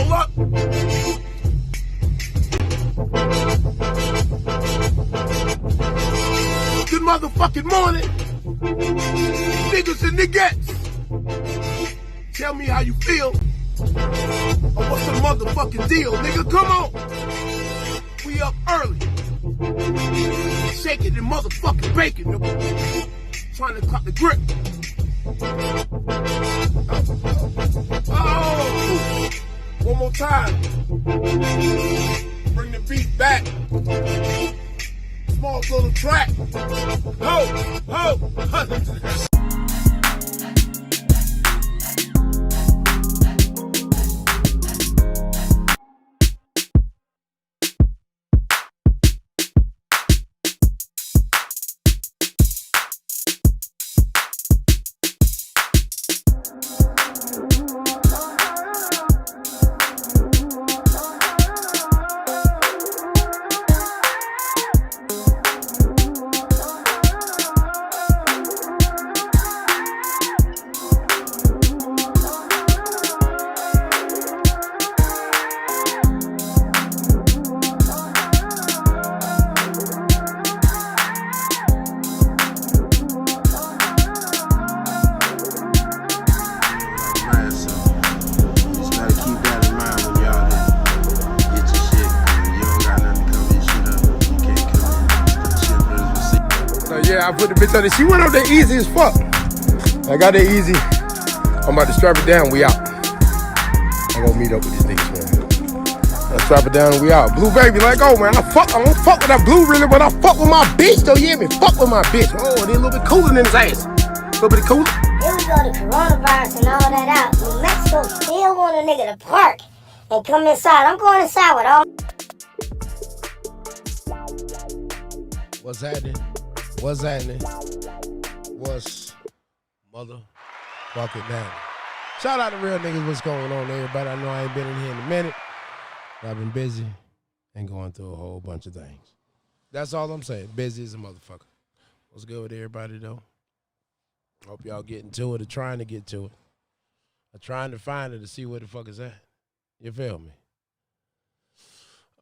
roll up. Good motherfucking morning. Niggas and niggas. Tell me how you feel. Or what's the motherfucking deal, nigga? Come on. We up early. Shaking the motherfucking bacon, nigga. Trying to cut the grip. Oh! One more time. Bring the beat back. Small little track. Ho! Ho! Yeah, I put the bitch on it. She went up there easy as fuck. I got there easy. I'm about to strap it down. We out. I'm gonna meet up with these niggas, man. Let's strap it down and we out. Blue baby, let go, man. I don't fuck with that blue really, but I fuck with my bitch though. You hear me? Fuck with my bitch. Oh, they a little bit cooler than his ass. A little bit cooler. Here we go to coronavirus and all that out. New Mexico still want a nigga to park and come inside. I'm going inside with all. What's happening? What's happening? What's motherfucking happening? Shout out to real niggas. What's going on, everybody? I know I ain't been in here in a minute. I've been busy and going through a whole bunch of things. That's all I'm saying. Busy as a motherfucker. What's good with everybody, though? Hope y'all getting to it or trying to get to it. Or trying to find it to see where the fuck is at. You feel me?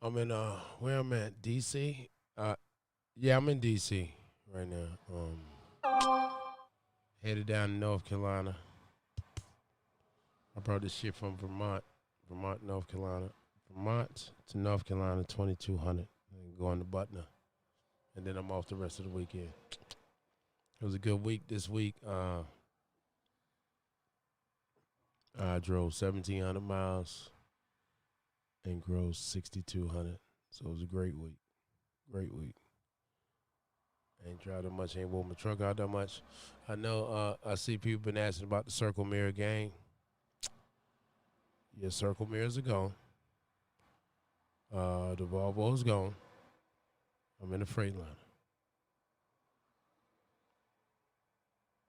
I'm in, where I'm at, D.C.? Yeah, I'm in D.C. right now. Headed down to North Carolina. I brought this shit from Vermont, North Carolina. Vermont to North Carolina, 2,200. And going to Butner. And then I'm off the rest of the weekend. It was a good week this week. I drove 1,700 miles and grossed 6,200. So it was a great week. Great week. Ain't drive that much, ain't wore my truck out that much. I know I see people been asking about the circle mirror game. Yeah, circle mirrors are gone. The Volvo's gone. I'm in the Freightliner.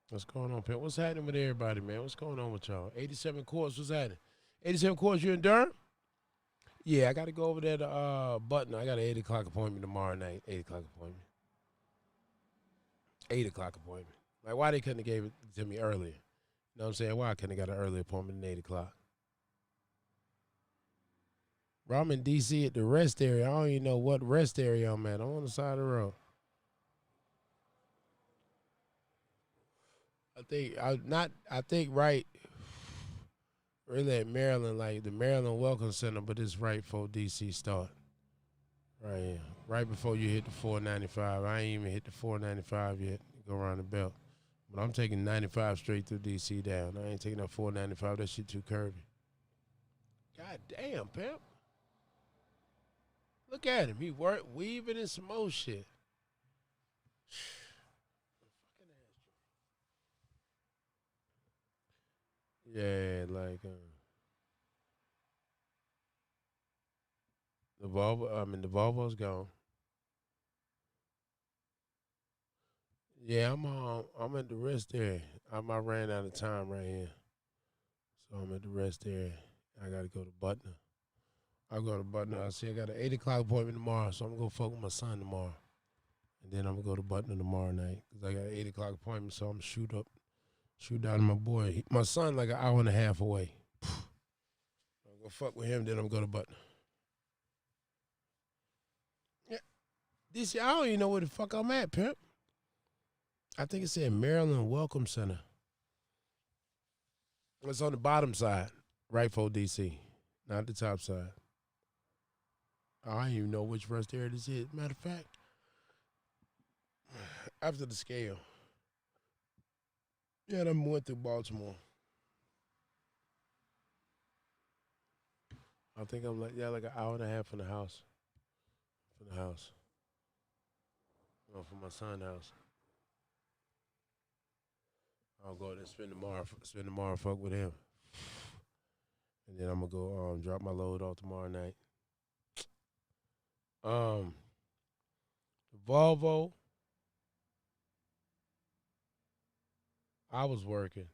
What's going on, Pimp? What's happening with everybody, man? What's going on with y'all? 87 Courts, what's happening? 87 Courts, you in Durham? Yeah, I got to go over there to Butner. I got an 8 o'clock appointment tomorrow night. 8 o'clock appointment. 8 o'clock appointment. Like, why they couldn't have gave it to me earlier? You know what I'm saying? Why I couldn't have got an early appointment at 8 o'clock? Bro, I'm in D.C. at the rest area. I don't even know what rest area I'm at. I'm on the side of the road. I think right really at Maryland, like the Maryland Welcome Center, but it's right before D.C. start. Right here. Right before you hit the 495. I ain't even hit the 495 yet. Go around the belt. But I'm taking 95 straight through D.C. down. I ain't taking that 495. That shit too curvy. God damn, pimp. Look at him. He weaving in some more shit. Yeah, like the Volvo's gone. Yeah, I'm at the rest area. I ran out of time right here. So I'm at the rest area. I gotta go to Butner. I'll go to Butner. I got an 8 o'clock appointment tomorrow, so I'm gonna go fuck with my son tomorrow. And then I'm gonna go to Butner tomorrow night. Cause I got an 8 o'clock appointment, so I'm shoot down to my boy. My son like an hour and a half away. I'm We'll fuck with him, then I'm going to Butler. Yeah. DC, I don't even know where the fuck I'm at, pimp. I think it said Maryland Welcome Center. It's on the bottom side, right for DC, not the top side. I don't even know which rest area this is. Matter of fact, after the scale. Yeah, I went through Baltimore. I think I'm like an hour and a half from the house. From the house. No, from my son's house. I'll go there spend tomorrow, fuck with him. And then I'm gonna go drop my load off tomorrow night. The Volvo. I was working.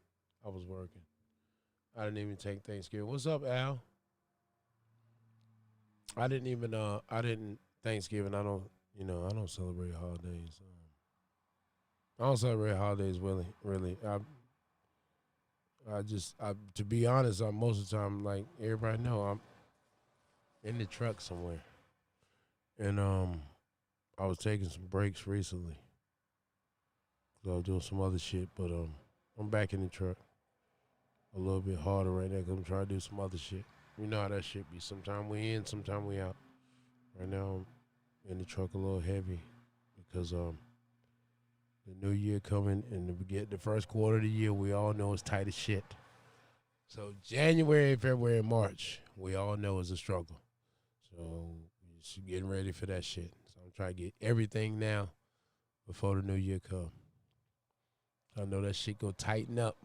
I didn't even take Thanksgiving. What's up, Al? I didn't Thanksgiving. I don't celebrate holidays. I don't celebrate holidays really. To be honest, most of the time, like everybody know, I'm in the truck somewhere. And I was taking some breaks recently. So I was doing some other shit, but I'm back in the truck. A little bit harder right now because I'm trying to do some other shit. You know how that shit be. Sometime we in, sometime we out. Right now I'm in the truck a little heavy because the new year coming and the first quarter of the year we all know is tight as shit. So January, February, and March, we all know is a struggle. So we're just getting ready for that shit. So I'm trying to get everything now before the new year come. I know that shit go tighten up.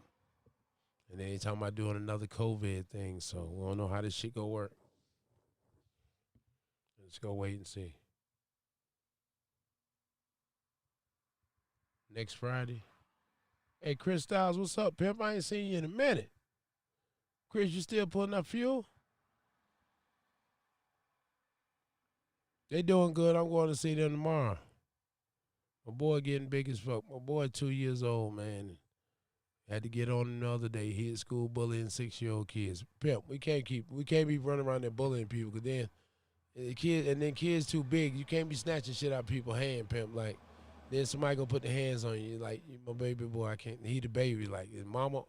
And they ain't talking about doing another COVID thing, so we don't know how this shit go work. Let's go wait and see. Next Friday. Hey, Chris Styles, what's up, pimp? I ain't seen you in a minute. Chris, you still pulling up fuel? They doing good. I'm going to see them tomorrow. My boy getting big as fuck. My boy 2 years old, man. Had to get on him the other day. He at school bullying 6-year-old kids. Pimp, we can't be running around there bullying people because then kids too big. You can't be snatching shit out of people's hand, pimp. Like, then somebody gonna put their hands on you. Like, my baby boy, I can't. He the baby. Like, his mama.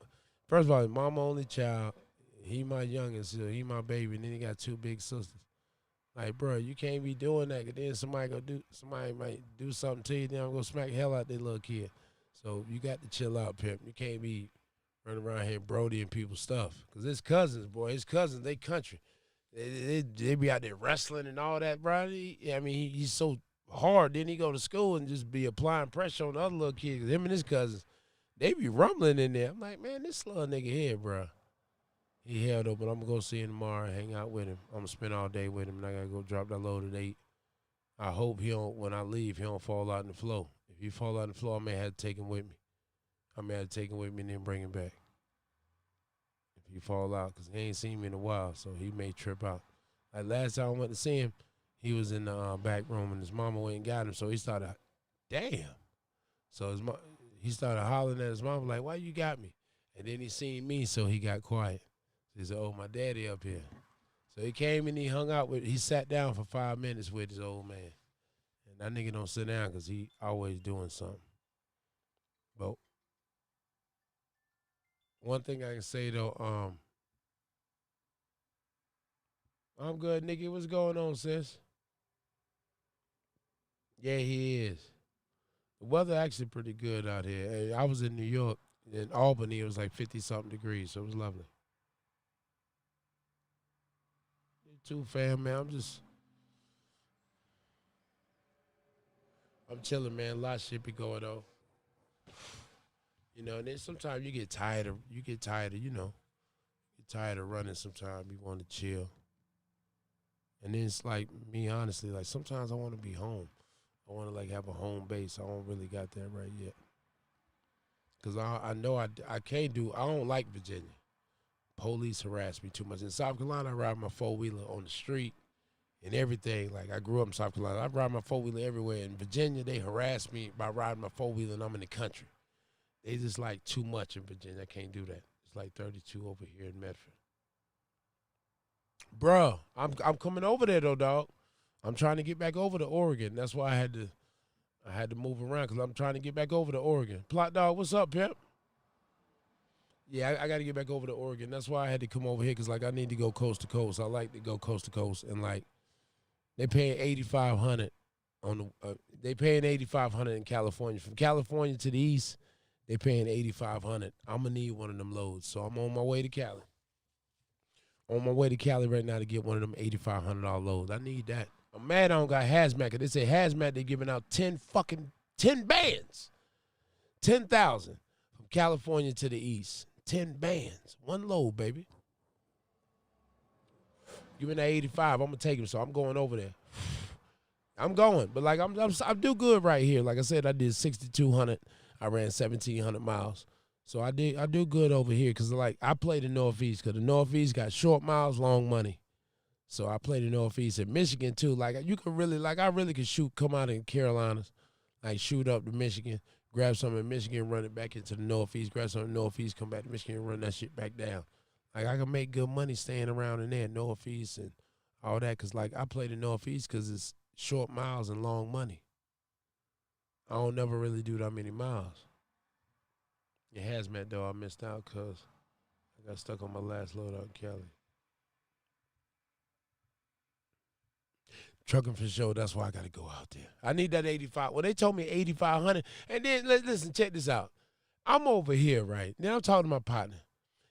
First of all, his mama only child. He my youngest, so he my baby. And then he got 2 big sisters. Like, bro, you can't be doing that. Cause then somebody might do something to you. Then I'm gonna smack the hell out that little kid. So you got to chill out, pimp. You can't be running around here brodying people's stuff. Because his cousins, they country. They be out there wrestling and all that, bro. He's so hard. Then he go to school and just be applying pressure on the other little kids. Him and his cousins, they be rumbling in there. I'm like, man, this little nigga here, bro. He held up, but I'm going to go see him tomorrow, hang out with him. I'm going to spend all day with him, and I got to go drop that load at 8. I hope when I leave, he don't fall out in the floor. If he fall out in the floor, I may have to take him with me. And then bring him back. If he fall out, because he ain't seen me in a while, so he may trip out. Like last time I went to see him, he was in the back room, and his mama went and got him, so he started, damn. So he started hollering at his mama, like, why you got me? And then he seen me, so he got quiet. So he said, oh, my daddy up here. So he came and he sat down for 5 minutes with his old man. And that nigga don't sit down because he always doing something. But one thing I can say, though, I'm good, nigga. What's going on, sis? Yeah, he is. The weather actually pretty good out here. I was in New York. In Albany, it was like 50-something degrees, so it was lovely. You too, fam, man. I'm chilling, man. A lot of shit be going on. You know, and then sometimes you get tired of running sometimes. You want to chill. And then it's like, me, honestly, like sometimes I want to be home. I want to like have a home base. I don't really got that right yet. Because I know I don't like Virginia. Police harass me too much. In South Carolina, I ride my 4-wheeler on the street and everything. Like, I grew up in South Carolina. I ride my 4-wheeler everywhere. In Virginia, they harass me by riding my 4-wheeler and I'm in the country. They just like too much in Virginia. I can't do that. It's like 32 over here in Medford. Bruh, I'm coming over there though, dog. I'm trying to get back over to Oregon. That's why I had to move around because I'm trying to get back over to Oregon. Plot dog, what's up, Pimp? Yeah, I got to get back over to Oregon. That's why I had to come over here because like I need to go coast to coast. I like to go coast to coast and like they paying $8,500 on the. They paying $8,500 in California. From California to the east, they paying $8,500. I'm gonna need one of them loads, so I'm on my way to Cali. On my way to Cali right now to get one of them $8,500 loads. I need that. I'm mad I don't got hazmat. Cause they say hazmat they giving out 10 bands, 10,000 from California to the east. 10 bands, one load, baby. Give me that 85. I'm gonna take him, so I'm going over there. I'm going, but like I'm do good right here. Like I said, I did 6,200. I ran 1,700 miles, so I do good over here because like I play the Northeast because the Northeast got short miles, long money. So I play the Northeast and Michigan too. Like you can really I really could come out in Carolinas, like shoot up to Michigan, grab some in Michigan, run it back into the Northeast, grab some in the Northeast, come back to Michigan, and run that shit back down. Like I can make good money staying around in there, Northeast and all that, cause like I play the Northeast cause it's short miles and long money. I don't never really do that many miles. It hazmat though, I missed out cause I got stuck on my last load out in Cali. Trucking for sure. That's why I got to go out there. I need that 85. Well, they told me 8,500. And then, listen, check this out. I'm over here, right? Then I'm talking to my partner.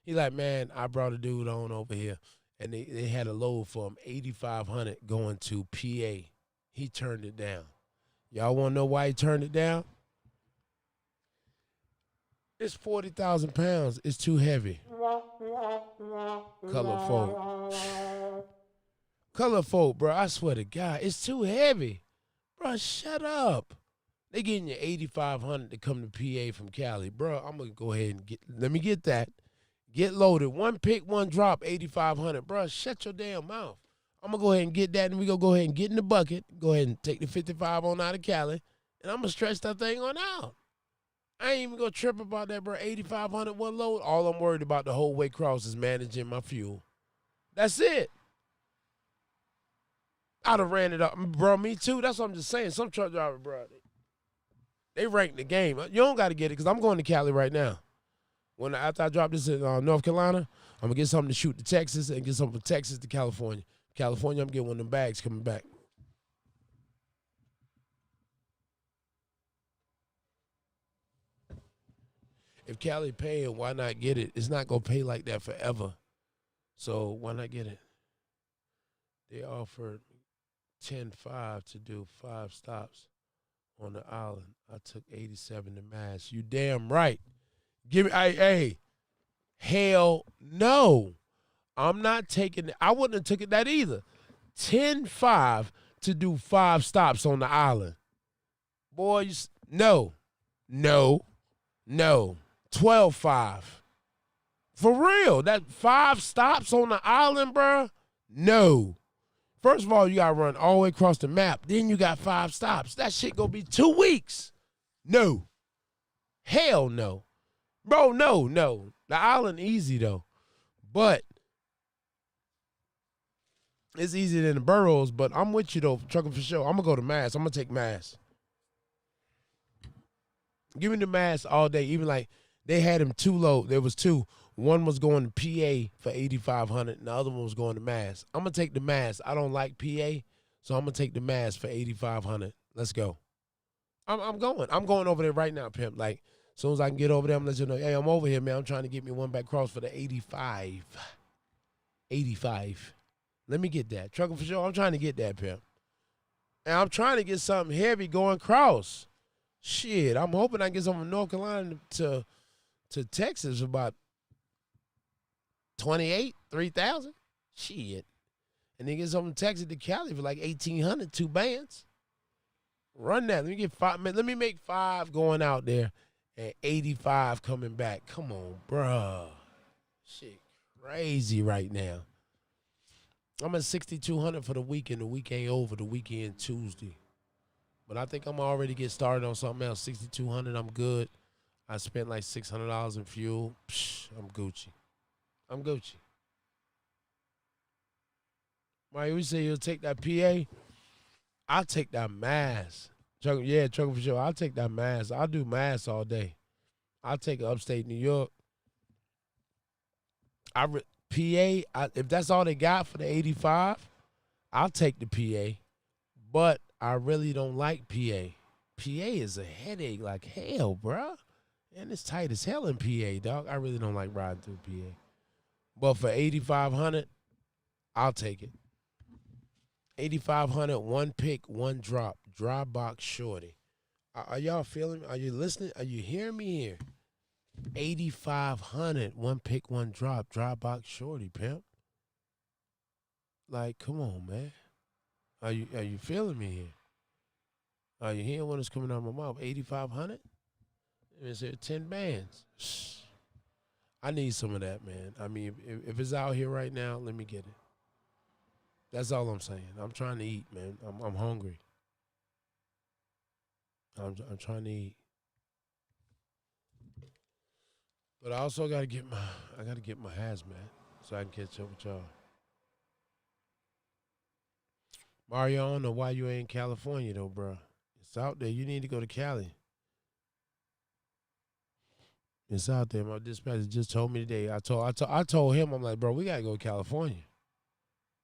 He like, man, I brought a dude on over here. And they had a load for him, 8,500 going to PA. He turned it down. Y'all want to know why he turned it down? It's 40,000 pounds. It's too heavy. Color folk. Color folk, bro, I swear to God, it's too heavy. Bro, shut up. They getting you 8,500 to come to PA from Cali. Bro, I'm going to go ahead and let me get that. Get loaded. One pick, one drop, 8,500. Bro, shut your damn mouth. I'm going to go ahead and get that, and we going to go ahead and get in the bucket. Go ahead and take the 55 on out of Cali, and I'm going to stretch that thing on out. I ain't even going to trip about that, bro. 8,500 one load. All I'm worried about the whole way across is managing my fuel. That's it. I'd have ran it up. Bro, me too. That's what I'm just saying. Some truck driver, bro, they rank the game. You don't got to get it because I'm going to Cali right now. After I drop this in North Carolina, I'm going to get something to shoot to Texas and get something from Texas to California. California, I'm getting one of them bags coming back. If Cali paying, why not get it? It's not going to pay like that forever. So why not get it? They offered 10-5 to do 5 stops on the island. I took 87 to Mass. You damn right. Give me, hey, hell no. I'm not taking it. I wouldn't have took it that either. 10-5 to do 5 stops on the island. Boys, no. 12-5. For real. That 5 stops on the island, bro? No. First of all, you got to run all the way across the map. Then you got 5 stops. That shit going to be 2 weeks. No. Hell no. Bro, no. The island easy, though. But it's easier than the boroughs, but I'm with you, though, trucking for sure. I'm going to go to Mass. I'm going to take Mass. Give me the Mass all day. Even like they had him 2 load. There was 2. One was going to PA for 8,500, and the other one was going to Mass. I'm going to take the Mass. I don't like PA, so I'm going to take the Mass for 8,500. Let's go. I'm going. I'm going over there right now, pimp. Like, as soon as I can get over there, I'm going to let you know, hey, I'm over here, man. I'm trying to get me one back cross for the 85. 85. Let me get that. Trucking for sure. I'm trying to get that, pimp. And I'm trying to get something heavy going cross. Shit, I'm hoping I can get something from North Carolina to Texas about 28, 3,000. Shit. And then get something from Texas to Cali for like 1,800, 2 bands. Run that. Let me get 5. Man, let me make 5 going out there and 85 coming back. Come on, bruh. Shit crazy right now. I'm at 6,200 for the weekend. The week ain't over. The weekend Tuesday. But I think I'm already get started on something else. 6,200, I'm good. I spent like $600 in fuel. Psh, I'm Gucci. Mike, we say you'll take that PA. I'll take that Mass. Trucker for sure. I'll take that Mass. I'll do Mass all day. I'll take upstate New York. If that's all they got for the 85, I'll take the PA. But I really don't like PA. PA is a headache like hell, bruh. And it's tight as hell in PA, dog. I really don't like riding through PA. But for 8,500, I'll take it. 8,500, one pick, one drop. Dry box shorty. Are y'all feeling me? Are you listening? Are you hearing me here? 8,500, one pick, one drop. Dry box shorty, pimp. Like, come on, man. Are you feeling me here? Are you hearing when it's coming out of my mouth? 8,500? Is there 10 bands? I need some of that, man. I mean, if it's out here right now, let me get it. That's all I'm saying. I'm trying to eat, man. I'm hungry. I'm trying to eat. But I also gotta get my hazmat so I can catch up with y'all. Mario, I don't know why you ain't in California though, bro. It's out there. You need to go to Cali. It's out there. My dispatcher just told me today. I told him, I'm like, bro, we gotta go to California.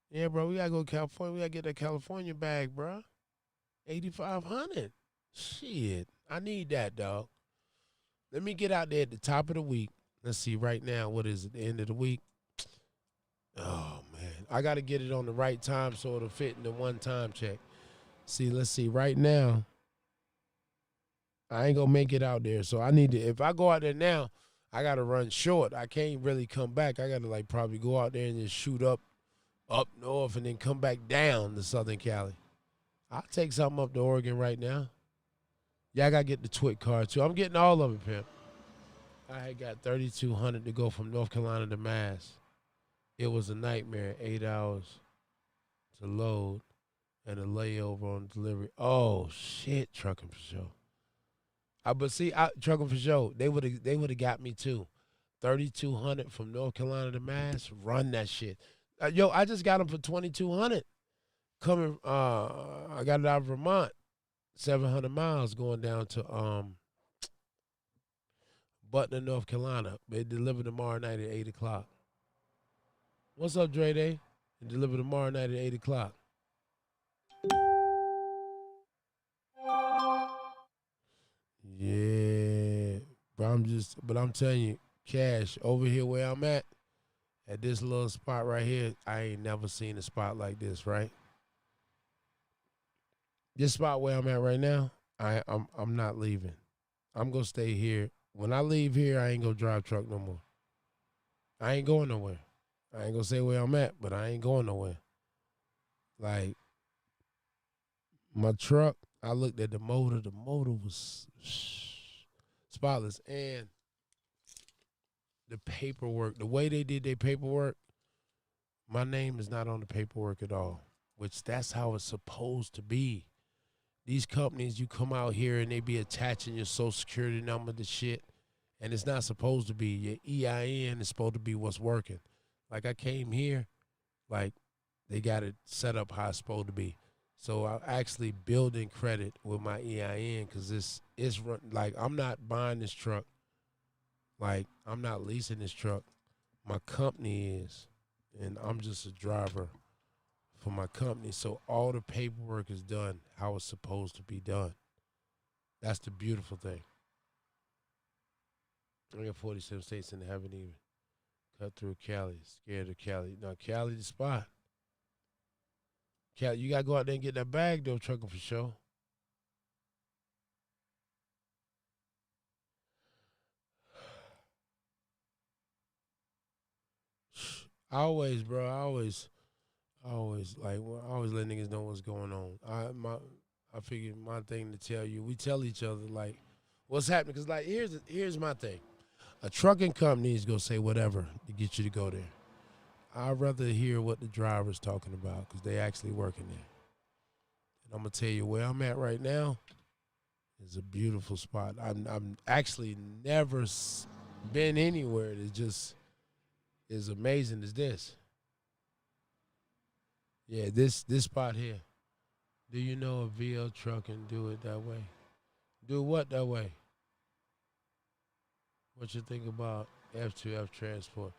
Yeah, bro, we gotta go to California. We gotta get that California bag, bro. 8,500. Shit, I need that, dog. Let me get out there at the top of the week. Let's see, right now, what is it, the end of the week? Oh, man. I got to get it on the right time so it'll fit in the one-time check. See, let's see, right now, I ain't going to make it out there. So I need to, if I go out there now, I got to run short. I can't really come back. I got to, like, probably go out there and just shoot up north and then come back down to Southern Cali. I'll take something up to Oregon right now. Yeah, I got to get the TWIC card, too. I'm getting all of it, pimp. I had got 3,200 to go from North Carolina to Mass. It was a nightmare. 8 hours to load and a layover on delivery. Oh, shit, trucking for sure. But see, trucking for sure, they would have got me, too. 3,200 from North Carolina to Mass. Run that shit. Yo, I just got them for 2,200. Coming, I got it out of Vermont. 700 miles going down to Butner, North Carolina. They deliver tomorrow night at 8 o'clock. What's up, Dre Day? They deliver tomorrow night at 8 o'clock. Yeah. But I'm telling you, Cash, over here where I'm at this little spot right here, I ain't never seen a spot like this, right? This spot where I'm at right now, I'm not leaving. I'm gonna stay here. When I leave here, I ain't gonna drive truck no more. I ain't going nowhere. I ain't gonna say where I'm at, but I ain't going nowhere. Like, my truck, I looked at the motor. The motor was spotless. And the paperwork, the way they did their paperwork, my name is not on the paperwork at all, which that's how it's supposed to be. These companies, you come out here and they be attaching your social security number to shit, and it's not supposed to be. Your EIN is supposed to be what's working. Like, I came here, like, they got it set up how it's supposed to be. So I'm actually building credit with my EIN because it's like, I'm not buying this truck. Like, I'm not leasing this truck. My company is, and I'm just a driver for my company. So all the paperwork is done how it's supposed to be done. That's the beautiful thing. I got 47 states and haven't even cut through Cali. Scared of Cali. No, Cali the spot. Cali, you got to go out there and get that bag, though, trucking for sure. I always let niggas know what's going on. I figured my thing to tell you, we tell each other, like, what's happening. Because, like, here's my thing. A trucking company is going to say whatever to get you to go there. I'd rather hear what the driver's talking about because they actually working there. And I'm going to tell you where I'm at right now is a beautiful spot. I'm actually never been anywhere that just is amazing as this. Yeah, this spot here. Do you know a VL truck can do it that way? Do what that way? What you think about F2F transport?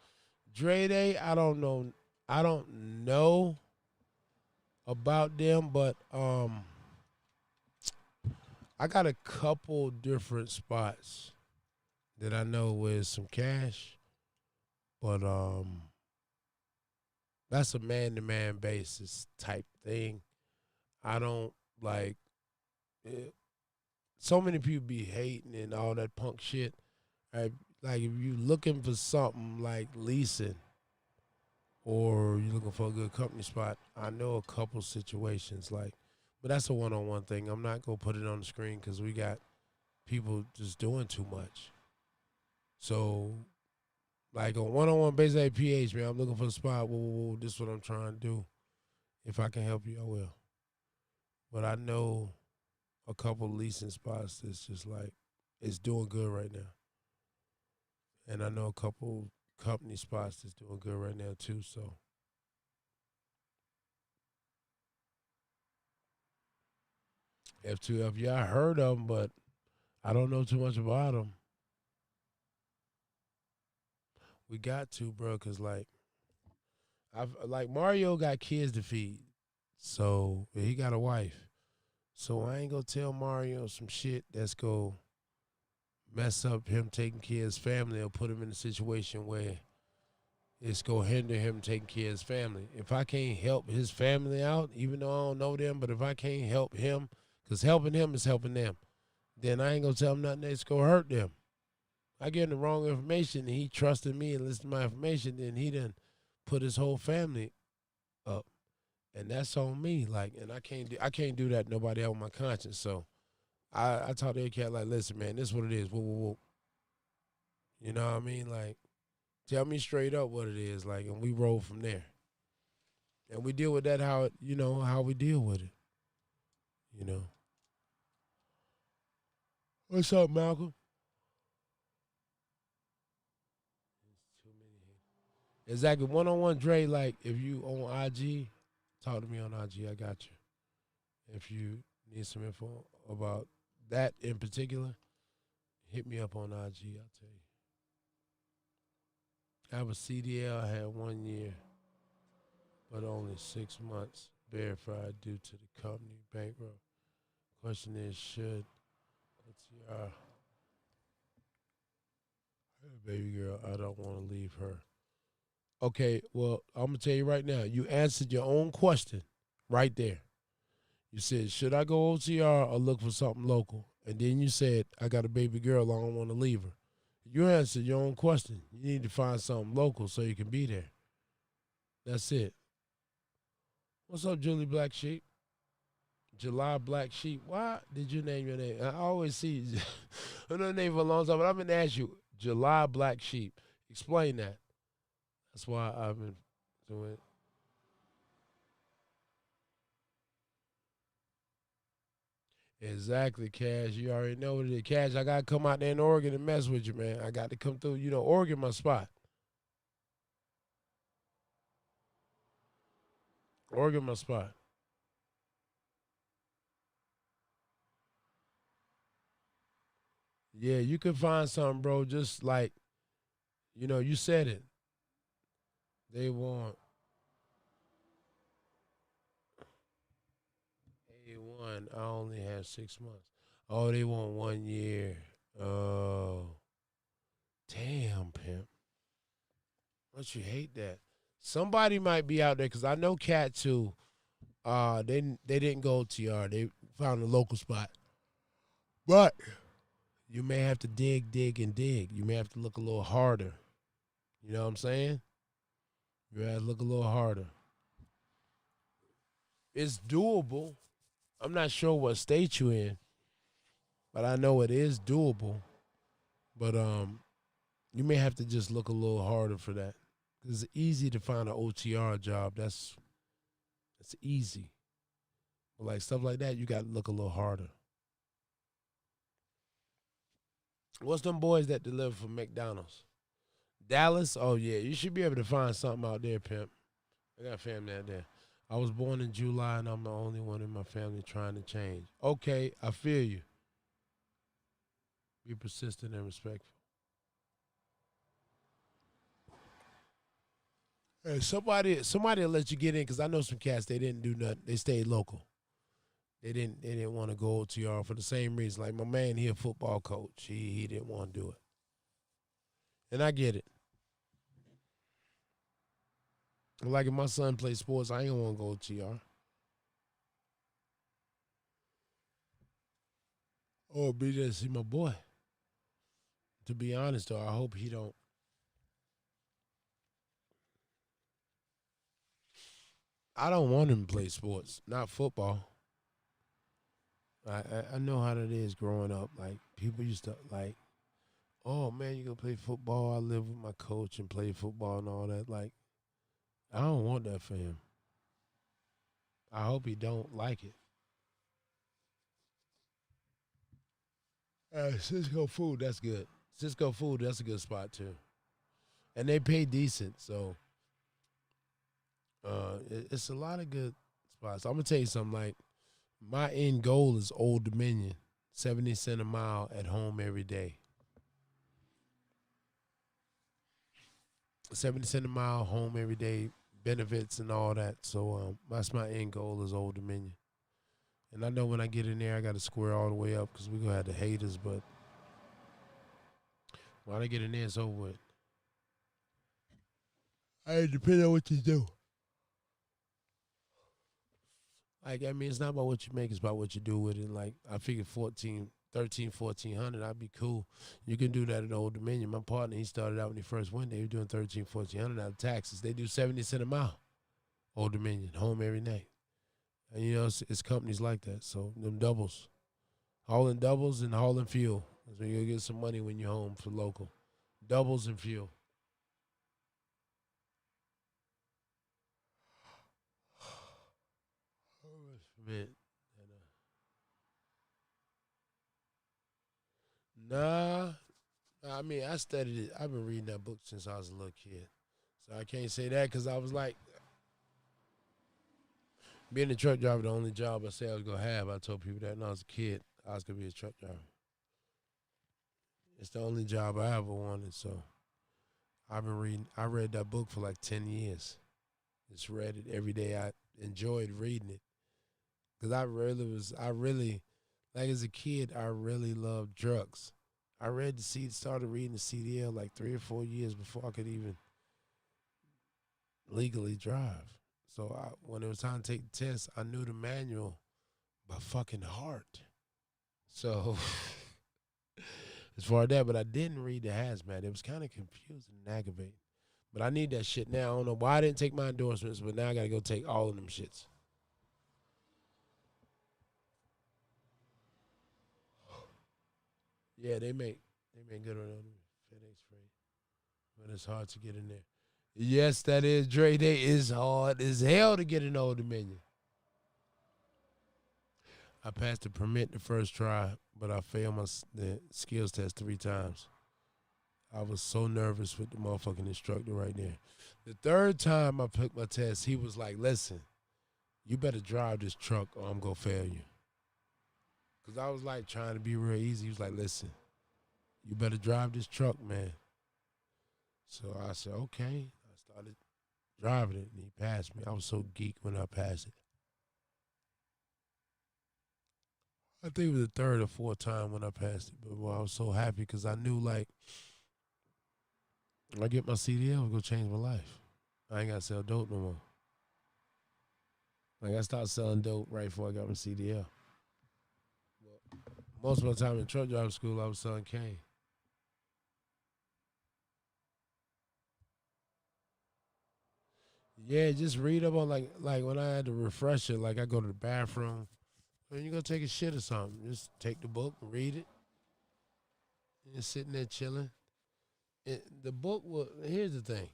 Dre Day, I don't know. I don't know about them, but I got a couple different spots that I know with some cash, but that's a man to man basis type thing. I don't like it. So many people be hating and all that punk shit. Right? Like if you looking for something like leasing or you looking for a good company spot, I know a couple situations like, but that's a one-on-one thing. I'm not gonna put it on the screen because we got people just doing too much. So like on one-on-one basis at PH, man, I'm looking for a spot. Whoa, whoa, whoa, this is what I'm trying to do. If I can help you, I will. But I know a couple leasing spots that's just like it's doing good right now. And I know a couple company spots that's doing good right now too. So F2F, yeah, I heard of them, but I don't know too much about them. We got to, bro, cause like I've like Mario got kids to feed, so he got a wife. So I ain't gonna tell Mario some shit that's gonna mess up him taking care of his family or put him in a situation where it's gonna hinder him taking care of his family. If I can't help his family out, even though I don't know them, but if I can't help him, cause helping him is helping them, then I ain't gonna tell him nothing that's gonna hurt them. I give him the wrong information and he trusted me and listened to my information, then he done put his whole family up. And that's on me. Like, and I can't do that to nobody else with my conscience. So I talk to that cat like, listen, man, this is what it is. Whoa, whoa, whoa. You know what I mean? Like, tell me straight up what it is. Like, and we roll from there. And we deal with that how it, how we deal with it. You know. What's up, Malcolm? Exactly. One on one Dre, like if you on IG, talk to me on IG. I got you. If you need some info about that in particular, hit me up on IG. I'll tell you. I have a CDL. I had 1 year, but only 6 months verified due to the company bankrupt. Question is, should OTR, baby girl, I don't want to leave her. Okay, well, I'm going to tell you right now, you answered your own question right there. You said, should I go OTR or look for something local? And then you said, I got a baby girl, I don't want to leave her. You answered your own question. You need to find something local so you can be there. That's it. What's up, Julie Black Sheep? July Black Sheep. Why did you name your name? I always see another name for a long time, but I'm going to ask you, July Black Sheep. Explain that. That's why I've been doing it. Exactly, Cash. You already know what it is. Cash, I got to come out there in Oregon and mess with you, man. I got to come through. Oregon my spot. Oregon my spot. Yeah, you can find something, bro. Just like, you said it. They want A1. I only have 6 months. Oh, they want 1 year. Oh, damn, pimp. Don't you hate that? Somebody might be out there because I know cats who they didn't go TR. They found a local spot. But you may have to dig, dig, and dig. You may have to look a little harder. You know what I'm saying? You have to look a little harder. It's doable. I'm not sure what state you in, but I know it is doable. But you may have to just look a little harder for that. Cause it's easy to find an OTR job. That's easy. But like stuff like that, you got to look a little harder. What's them boys that deliver from McDonald's? Dallas? Oh yeah, you should be able to find something out there, pimp. I got family out there. I was born in July and I'm the only one in my family trying to change. Okay, I feel you. Be persistent and respectful. Hey, somebody will let you get in because I know some cats. They didn't do nothing. They stayed local. They didn't want to go to y'all for the same reason. Like my man, he a football coach. He didn't want to do it, and I get it. Like if my son plays sports, I ain't gonna want to go to TR. Or be there to see my boy. To be honest though, I hope he don't. I don't want him to play sports, not football. I know how that is growing up. Like people used to like, oh man, you gonna play football? I live with my coach and play football and all that. Like I don't want that for him. I hope he don't like it. Cisco food, that's good. Cisco food, that's a good spot too, and they pay decent. So it's a lot of good spots. I'm gonna tell you something. Like my end goal is Old Dominion, 70 cents a mile at home every day. 70 cents a mile home every day, benefits and all that. So that's my end goal is Old Dominion. And I know when I get in there, I got to square all the way up because we're going to have the haters. But when I get in there, it's over with. It depends on what you do. Like, I mean, it's not about what you make, it's about what you do with it. Like, I figured 1400, I'd be cool. You can do that at Old Dominion. My partner, he started out when he first went there, he was doing 1400 out of taxes. They do 70 cents a mile. Old Dominion, home every night. And, you know, it's companies like that. So, them doubles. Hauling doubles and hauling fuel. So you'll get some money when you're home for local. Doubles and fuel. Man, nah, I mean, I studied it. I've been reading that book since I was a little kid. So I can't say that because I was like, being a truck driver, the only job I said I was going to have. I told people that when I was a kid, I was going to be a truck driver. It's the only job I ever wanted. So I've been reading. I read that book for like 10 years. Just read it every day. I enjoyed reading it because I really, like as a kid, I really loved trucks. I read started reading the CDL like 3 or 4 years before I could even legally drive. So when it was time to take the test, I knew the manual by fucking heart. So as far as that, but I didn't read the hazmat. It was kind of confusing and aggravating. But I need that shit now. I don't know why I didn't take my endorsements, but now I gotta go take all of them shits. Yeah, they make good on them FedEx freight, but it's hard to get in there. Yes, that is Dre Day. Is hard as hell to get in Old Dominion. I passed the permit the first try, but I failed the skills test 3 times. I was so nervous with the motherfucking instructor right there. The third time I took my test, he was like, listen, you better drive this truck or I'm going to fail you. Because I was like trying to be real easy. He was like, listen, you better drive this truck, man. So I said, okay. I started driving it and he passed me. I was so geeked when I passed it. I think it was the third or fourth time when I passed it. But well, I was so happy because I knew like when I get my CDL, it's going to change my life. I ain't got to sell dope no more. Like I started selling dope right before I got my CDL. Most of the time in truck driving school, I was selling cane. Yeah, just read up on like when I had to refresh it, like I go to the bathroom, when you go take a shit or something, just take the book, read it, and just sitting there chilling. The book was here's the thing.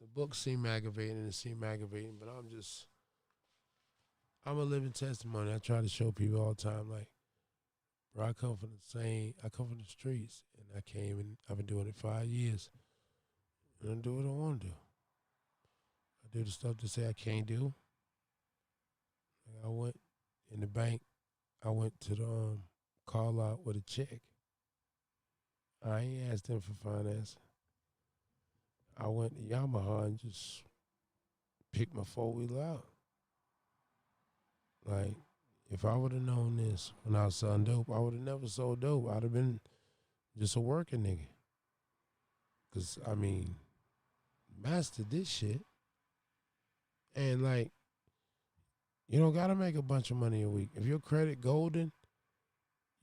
The book seemed aggravating and it seemed aggravating, but I'm a living testimony. I try to show people all the time, like, bro, I come from the streets, and I came and I've been doing it 5 years, and I do what I want to do. I do the stuff they say I can't do, I went in the bank. I went to the call out with a check. I ain't asked them for financing. I went to Yamaha and just picked my 4-wheeler out. Like, if I would have known this when I was selling dope, I would have never sold dope. I'd have been just a working nigga. Because, I mean, mastered this shit. And, like, you don't got to make a bunch of money a week. If your credit golden,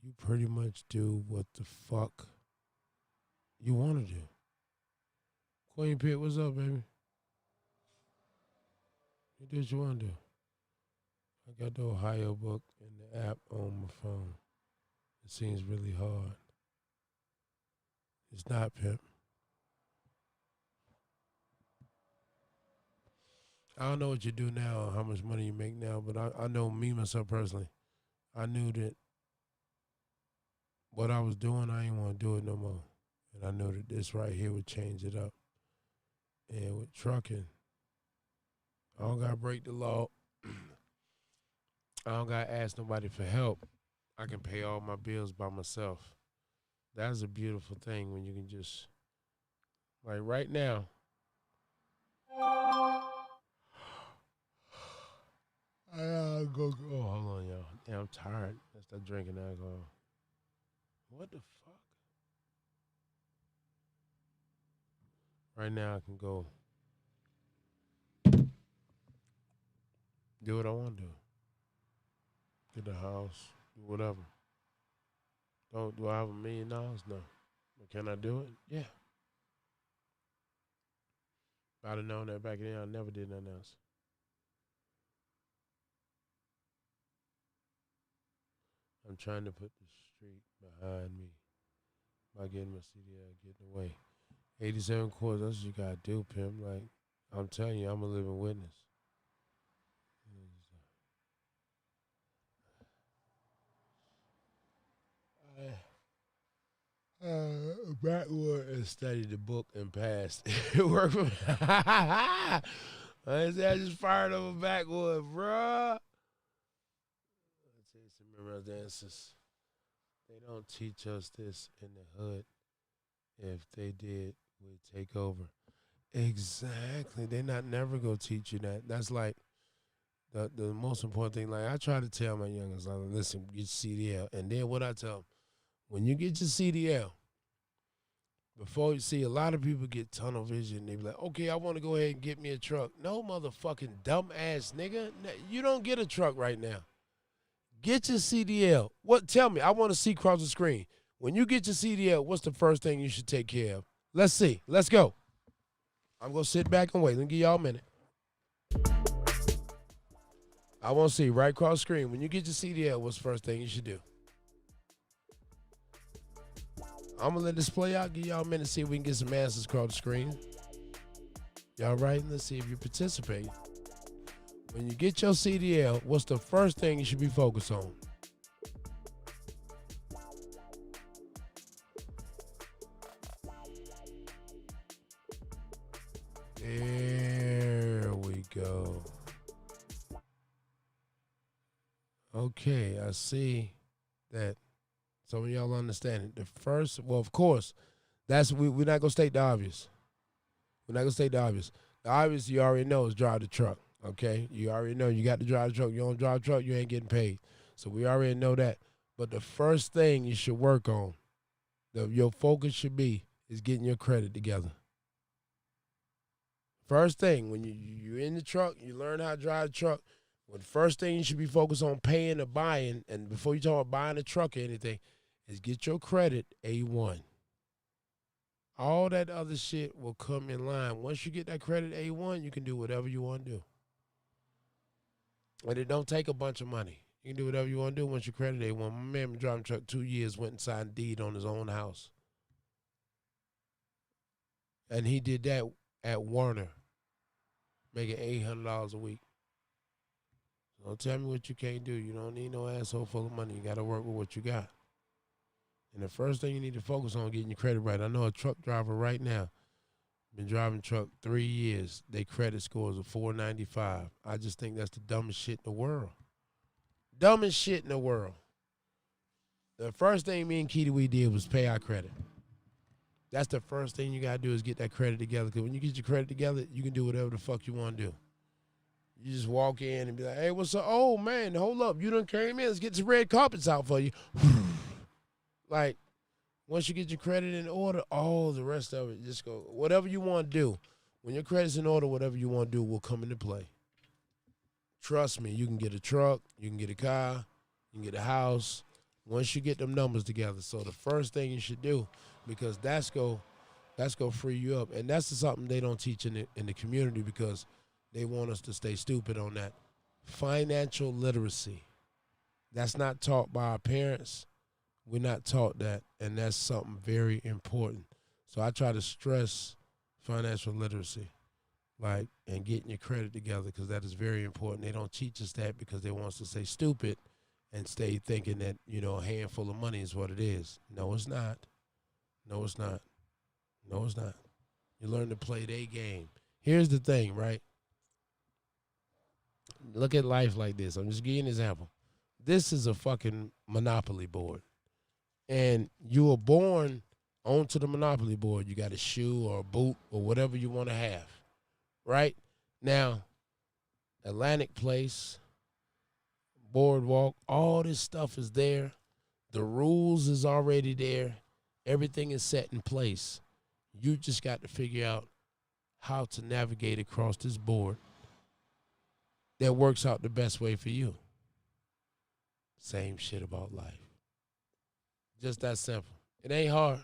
you pretty much do what the fuck you want to do. Queen Pitt, what's up, baby? You do what you want to do. I got the Ohio book and the app on my phone. It seems really hard. It's not, pimp. I don't know what you do now, how much money you make now, but I know me, myself personally, I knew that what I was doing, I didn't want to do it no more. And I knew that this right here would change it up. And with trucking, I don't got to break the law. I don't got to ask nobody for help. I can pay all my bills by myself. That's a beautiful thing when you can just, like right now, I go. Oh, hold on, y'all. Damn, I'm tired. I start drinking alcohol. What the fuck? Right now, I can go do what I want to do. Get a house, do whatever. Do I have $1 million? No. But can I do it? Yeah. If I'd have known that back then, I never did nothing else. I'm trying to put the street behind me by getting my CDL, getting away. 87 quarters, that's what you gotta do, pimp. Like, I'm telling you, I'm a living witness. Backwood and studied the book and passed. It worked for me. I just fired up a backwood, bruh. I'll tell you some memorial dances. They don't teach us this in the hood. If they did, we'd take over. Exactly. They not never gonna teach you that. That's like the most important thing. Like I try to tell my youngest, like, listen, get CDL. And then what I tell them, when you get your CDL, before you see a lot of people get tunnel vision, they be like, okay, I want to go ahead and get me a truck. No, motherfucking dumb ass nigga. You don't get a truck right now. Get your CDL. What? Tell me. I want to see across the screen. When you get your CDL, what's the first thing you should take care of? Let's see. Let's go. I'm going to sit back and wait. Let me give y'all a minute. I want to see right across the screen. When you get your CDL, what's the first thing you should do? I'm going to let this play out. Give y'all a minute to see if we can get some answers across the screen. Y'all right? Let's see if you participate. When you get your CDL, what's the first thing you should be focused on? There we go. Okay, I see that some of y'all understand it. The first, well, of course, we're not gonna state the obvious. We're not gonna state the obvious. The obvious you already know is drive the truck. Okay, you already know you got to drive the truck. You don't drive the truck, you ain't getting paid. So we already know that. But the first thing you should work on, your focus should be, is getting your credit together. First thing, when you're in the truck, you learn how to drive the truck. Well, the first thing you should be focused on paying or buying, and before you talk about buying a truck or anything, is get your credit A1. All that other shit will come in line. Once you get that credit A1, you can do whatever you want to do. And it don't take a bunch of money. You can do whatever you want to do once your credit A1. My man been driving truck 2 years, went and signed a deed on his own house. And he did that at Warner, making $800 a week. Don't tell me what you can't do. You don't need no asshole full of money. You got to work with what you got. And the first thing you need to focus on getting your credit right. I know a truck driver right now, been driving truck 3 years. Their credit scores are 495. I just think that's the dumbest shit in the world. Dumbest shit in the world. The first thing me and Keita we did was pay our credit. That's the first thing you gotta do is get that credit together. Because when you get your credit together, you can do whatever the fuck you want to do. You just walk in and be like, hey, what's up? Oh, man, hold up. You done came in. Let's get some red carpets out for you. Like, once you get your credit in order, all the rest of it, just go. Whatever you want to do. When your credit's in order, whatever you want to do will come into play. Trust me, you can get a truck, you can get a car, you can get a house. Once you get them numbers together. So the first thing you should do, because that's go free you up. And that's something they don't teach in the community because they want us to stay stupid on that. Financial literacy. That's not taught by our parents. We're not taught that, and that's something very important. So I try to stress financial literacy, like, and getting your credit together because that is very important. They don't teach us that because they want us to stay stupid and stay thinking that, you know, a handful of money is what it is. No, it's not. No, it's not. No, it's not. You learn to play their game. Here's the thing, right? Look at life like this. I'm just giving you an example. This is a fucking Monopoly board. And you were born onto the Monopoly board. You got a shoe or a boot or whatever you want to have, right? Now, Atlantic Place, Boardwalk, all this stuff is there. The rules is already there. Everything is set in place. You just got to figure out how to navigate across this board that works out the best way for you. Same shit about life. Just that simple. It ain't hard.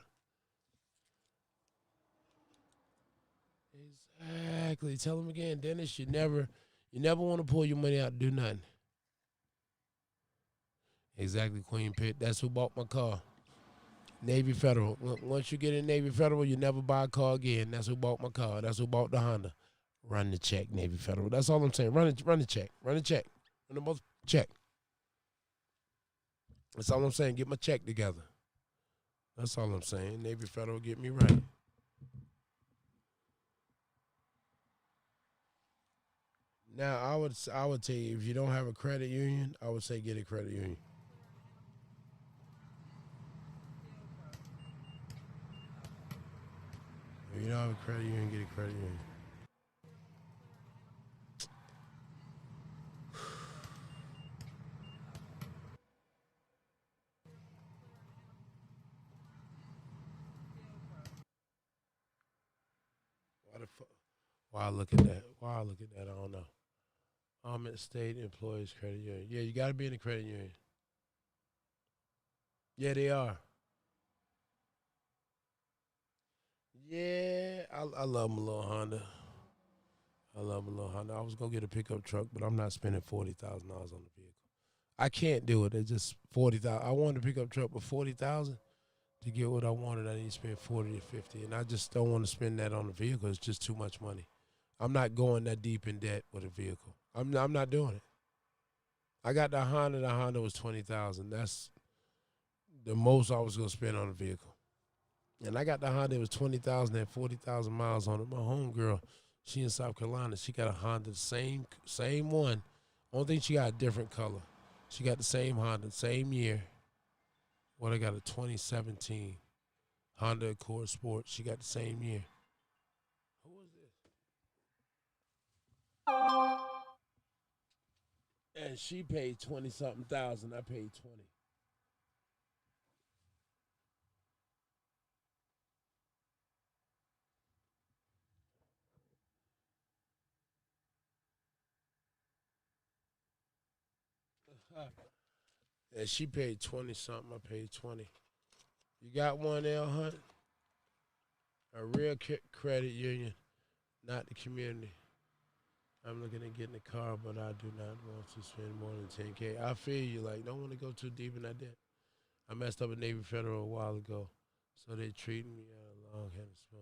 Exactly. Tell them again, Dennis, you never want to pull your money out and do nothing. Exactly, Queen Pitt. That's who bought my car. Navy Federal. Once you get in Navy Federal, you never buy a car again. That's who bought my car. That's who bought the Honda. Run the check, Navy Federal. That's all I'm saying. Run the check. Run the check. Run the most check. That's all I'm saying. Get my check together. That's all I'm saying. Navy Federal, get me right. Now, I would tell you, if you don't have a credit union, I would say get a credit union. If you don't have a credit union, get a credit union. Why I look at that? I don't know. I'm at State Employees Credit Union. Yeah, you got to be in a credit union. Yeah, they are. Yeah, I love my little Honda. I was going to get a pickup truck, but I'm not spending $40,000 on the vehicle. I can't do it. It's just $40,000. I wanted a pickup truck, but $40,000 to get what I wanted, I need to spend $40 to $50, and I just don't want to spend that on the vehicle. It's just too much money. I'm not going that deep in debt with a vehicle. I'm not doing it. I got the Honda. The Honda was $20,000. That's the most I was going to spend on a vehicle. And I got the Honda. It was $20,000 and 40,000 miles on it. My homegirl, she in South Carolina. She got a Honda, the same one. Only thing she got a different color. She got the same Honda, same year. What I got a 2017 Honda Accord Sport. She got the same year. Who was this? And she paid 20-something thousand. I paid 20. And she paid 20-something. I paid 20. You got one, L Hunt? A real credit union, not the community. I'm looking at getting a car, but I do not want to spend more than $10K. I feel you. Like, don't want to go too deep in that debt. I messed up at Navy Federal a while ago, so they treat me long and spoon.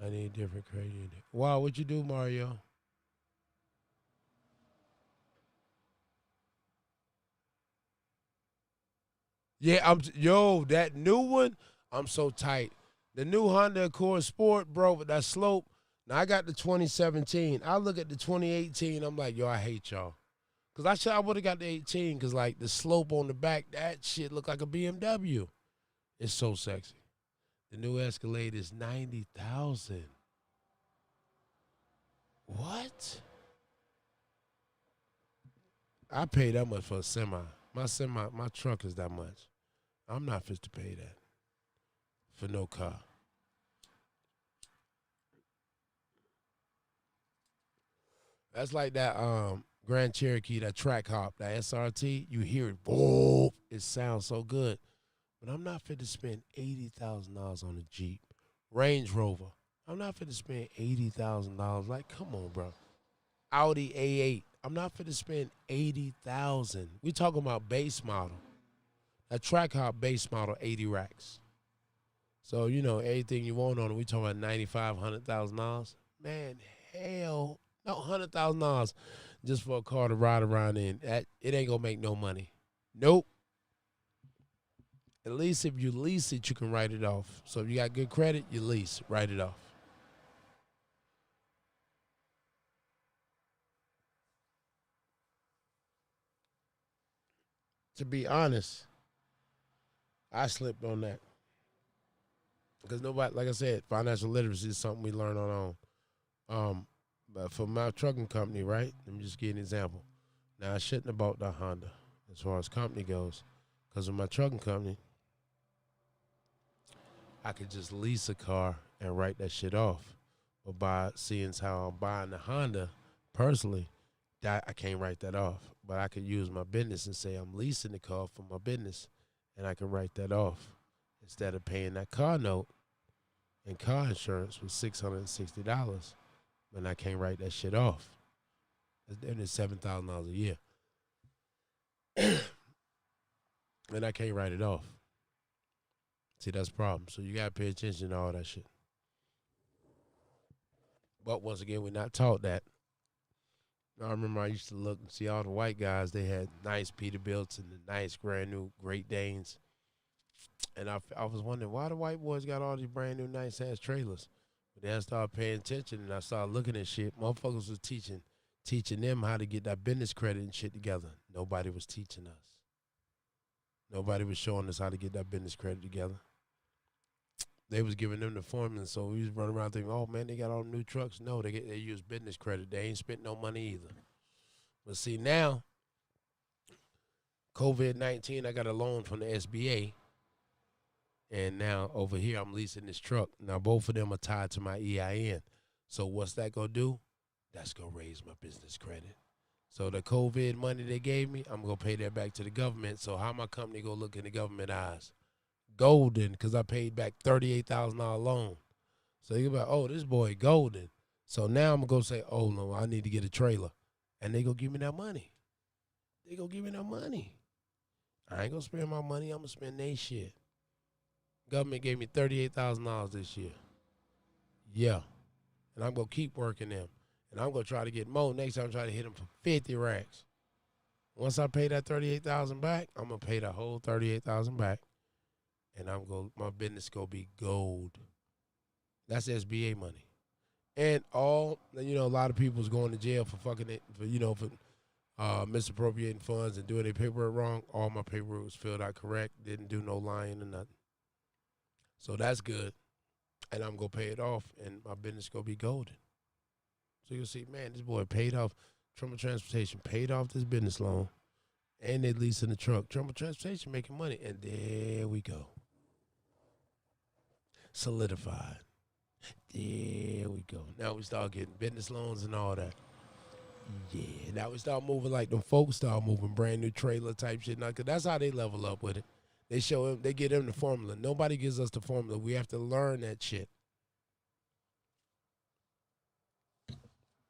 I need a different credit union. Wow, what you do, Mario? Yeah, that new one, I'm so tight. The new Honda Accord Sport, bro, with that slope. Now, I got the 2017. I look at the 2018, I'm like, yo, I hate y'all. Because I would have got the 18 because, like, the slope on the back, that shit look like a BMW. It's so sexy. The new Escalade is $90,000. What? I pay that much for a semi. My truck is that much. I'm not fit to pay that for no car. That's like that Grand Cherokee, that track hop, that SRT. You hear it, boom, it sounds so good. But I'm not fit to spend $80,000 on a Jeep. Range Rover. I'm not fit to spend $80,000. Like, come on, bro. Audi A8. I'm not fit to spend $80,000. We talking about base model. A track hop base model, 80 racks. So, you know, everything you want on it, we talking about $95,000, $100,000. Man, hell, no, $100,000 just for a car to ride around in. It ain't gonna make no money. Nope. At least if you lease it, you can write it off. So if you got good credit, you lease, write it off. To be honest, I slipped on that. Because nobody, like I said, financial literacy is something we learn on our own. But for my trucking company, right? Let me just give you an example. Now, I shouldn't have bought the Honda as far as company goes. Because with my trucking company, I could just lease a car and write that shit off. But by seeing how I'm buying the Honda, personally, that I can't write that off. But I could use my business and say I'm leasing the car for my business, and I can write that off instead of paying that car note and car insurance was $660. And I can't write that shit off. It's $7,000 a year. And I can't write it off. See, that's the problem. So you got to pay attention to all that shit. But once again, we're not taught that. I remember I used to look and see all the white guys. They had nice Peterbilts and the nice brand new Great Danes. And I was wondering, why the white boys got all these brand new nice ass trailers? But then I started paying attention and I started looking at shit. Motherfuckers was teaching them how to get that business credit and shit together. Nobody was teaching us. Nobody was showing us how to get that business credit together. They was giving them the formula, so we was running around thinking, oh man, they got all new trucks. No, they use business credit. They ain't spent no money either. But see now, COVID-19, I got a loan from the SBA. And now over here, I'm leasing this truck. Now, both of them are tied to my EIN. So what's that going to do? That's going to raise my business credit. So the COVID money they gave me, I'm going to pay that back to the government. So how my company going to look in the government eyes? Golden, because I paid back $38,000 loan. So you about, oh, this boy golden. So now I'm going to say, oh, no, I need to get a trailer. And they going to give me that money. They going to give me that money. I ain't going to spend my money. I'm going to spend their shit. Government gave me $38,000 this year. Yeah. And I'm going to keep working them. And I'm going to try to get more. Next time I'm trying to hit them for 50 racks. Once I pay that $38,000 back, I'm going to pay the whole $38,000 back. And my business going to be gold. That's SBA money. And a lot of people's going to jail for fucking it, for misappropriating funds and doing their paperwork wrong. All my paperwork was filled out correct. Didn't do no lying or nothing. So that's good. And I'm going to pay it off, and my business going to be golden. So you'll see, man, this boy paid off. Trumbull Transportation paid off this business loan, and they leasing the truck. Trumbull Transportation making money, and there we go. Solidified. There we go. Now we start getting business loans and all that. Yeah, now we start moving like them folks start moving brand new trailer type shit. Now, cause that's how they level up with it. They show him, they get him the formula. Nobody gives us the formula. We have to learn that shit.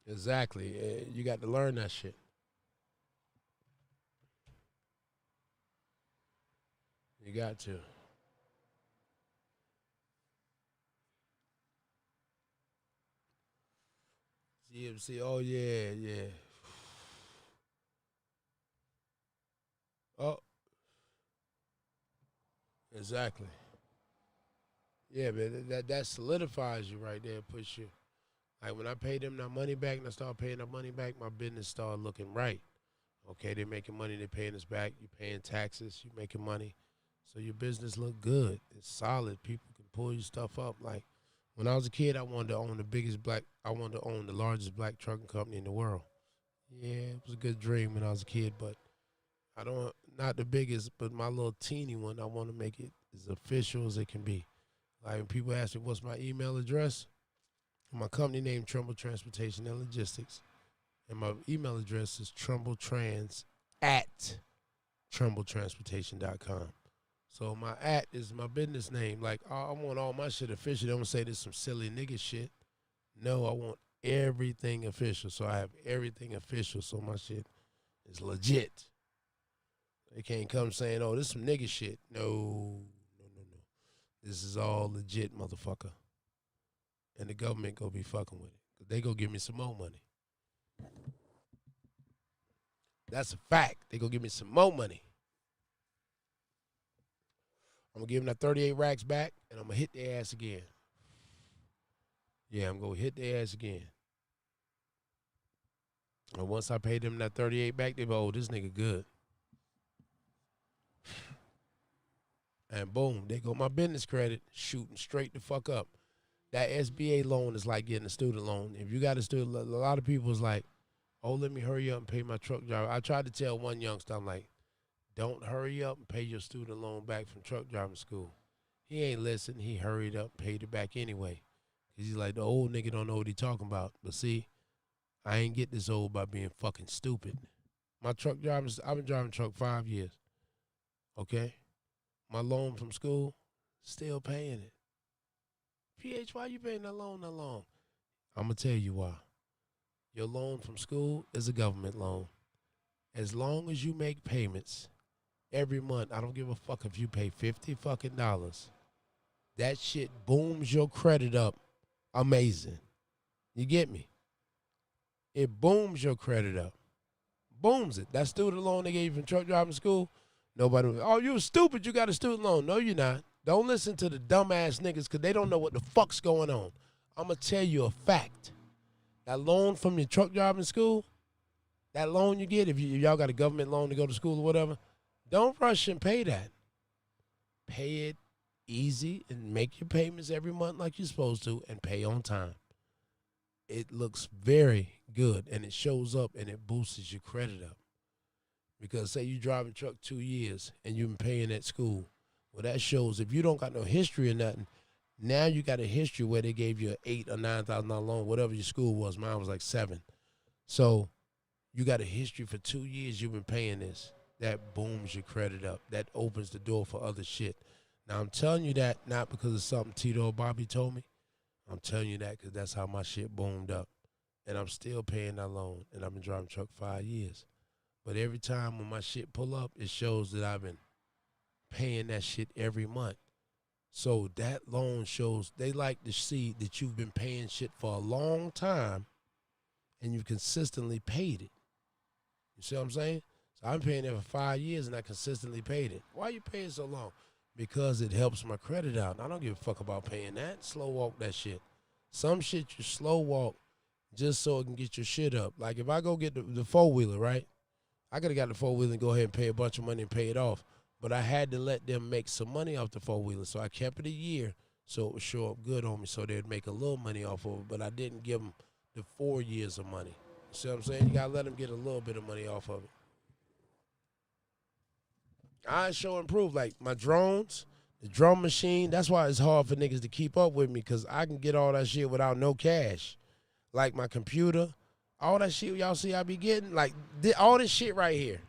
Exactly. You got to learn that shit. You got to. GMC, oh yeah. Oh, exactly. Yeah, man, that solidifies you right there, puts you. Like when I paid them that money back and I started paying that money back, my business started looking right. Okay, they're making money, they're paying us back, you're paying taxes, you're making money. So your business look good. It's solid. People can pull your stuff up. Like when I was a kid, I wanted to own I wanted to own the largest black trucking company in the world. Yeah, it was a good dream when I was a kid, but not the biggest, but my little teeny one, I want to make it as official as it can be. Like when people ask me what's my email address, my company name Trumbull Transportation and Logistics, and my email address is trumbletransportation.com. So my is my business name. Like I want all my shit official. They don't say this some silly nigga shit. No, I want everything official. So I have everything official. So my shit is legit. They can't come saying, "Oh, this some nigga shit." No. This is all legit, motherfucker. And the government gonna be fucking with it. 'Cause they gonna give me some more money. That's a fact. They gonna give me some more money. I'm gonna give them that 38 racks back, and I'm gonna hit their ass again. Yeah, I'm gonna hit their ass again. And once I pay them that 38 back, they go, "Oh, this nigga good." And boom, they go my business credit shooting straight the fuck up. That SBA loan is like getting a student loan. If you got a student, a lot of people is like, "Oh, let me hurry up and pay my truck driver." I tried to tell one youngster, I'm like, "Don't hurry up and pay your student loan back from truck driving school." He ain't listen. He hurried up, paid it back anyway. Cause he's like, the old nigga don't know what he talking about. But see, I ain't get this old by being fucking stupid. My truck drivers, I've been driving truck 5 years. Okay? My loan from school, still paying it. PH, why you paying that loan that long? I'm going to tell you why. Your loan from school is a government loan. As long as you make payments every month, I don't give a fuck if you pay $50 fucking dollars. That shit booms your credit up. Amazing. You get me? It booms your credit up. Booms it. That student loan they gave you from truck driving school, nobody was, "Oh, you stupid, you got a student loan." No, you're not. Don't listen to the dumbass niggas because they don't know what the fuck's going on. I'm going to tell you a fact. That loan from your truck driving school, that loan you get, if y'all got a government loan to go to school or whatever, don't rush and pay that. Pay it easy and make your payments every month like you're supposed to and pay on time. It looks very good and it shows up and it boosts your credit up. Because say you driving truck 2 years and you've been paying at school. Well, that shows if you don't got no history or nothing, now you got a history where they gave you an $8,000 or $9,000 loan, whatever your school was. Mine was like 7. So you got a history for 2 years you've been paying this. That booms your credit up. That opens the door for other shit. Now, I'm telling you that not because of something Tito or Bobby told me. I'm telling you that because that's how my shit boomed up. And I'm still paying that loan. And I've been driving truck 5 years. But every time when my shit pull up, it shows that I've been paying that shit every month. So that loan shows they like to see that you've been paying shit for a long time and you've consistently paid it. You see what I'm saying? So I'm paying it for 5 years and I consistently paid it. Why are you paying so long? Because it helps my credit out. I don't give a fuck about paying that. Slow walk that shit. Some shit you slow walk just so it can get your shit up. Like if I go get the four-wheeler, right? I could have got the four-wheeler and go ahead and pay a bunch of money and pay it off. But I had to let them make some money off the four-wheeler. So I kept it a year so it would show up good on me so they'd make a little money off of it. But I didn't give them the 4 years of money. You see what I'm saying? You got to let them get a little bit of money off of it. I show improve. Like my drones, the drum machine, that's why it's hard for niggas to keep up with me because I can get all that shit without no cash. Like my computer, all that shit y'all see I be getting, like all this shit right here.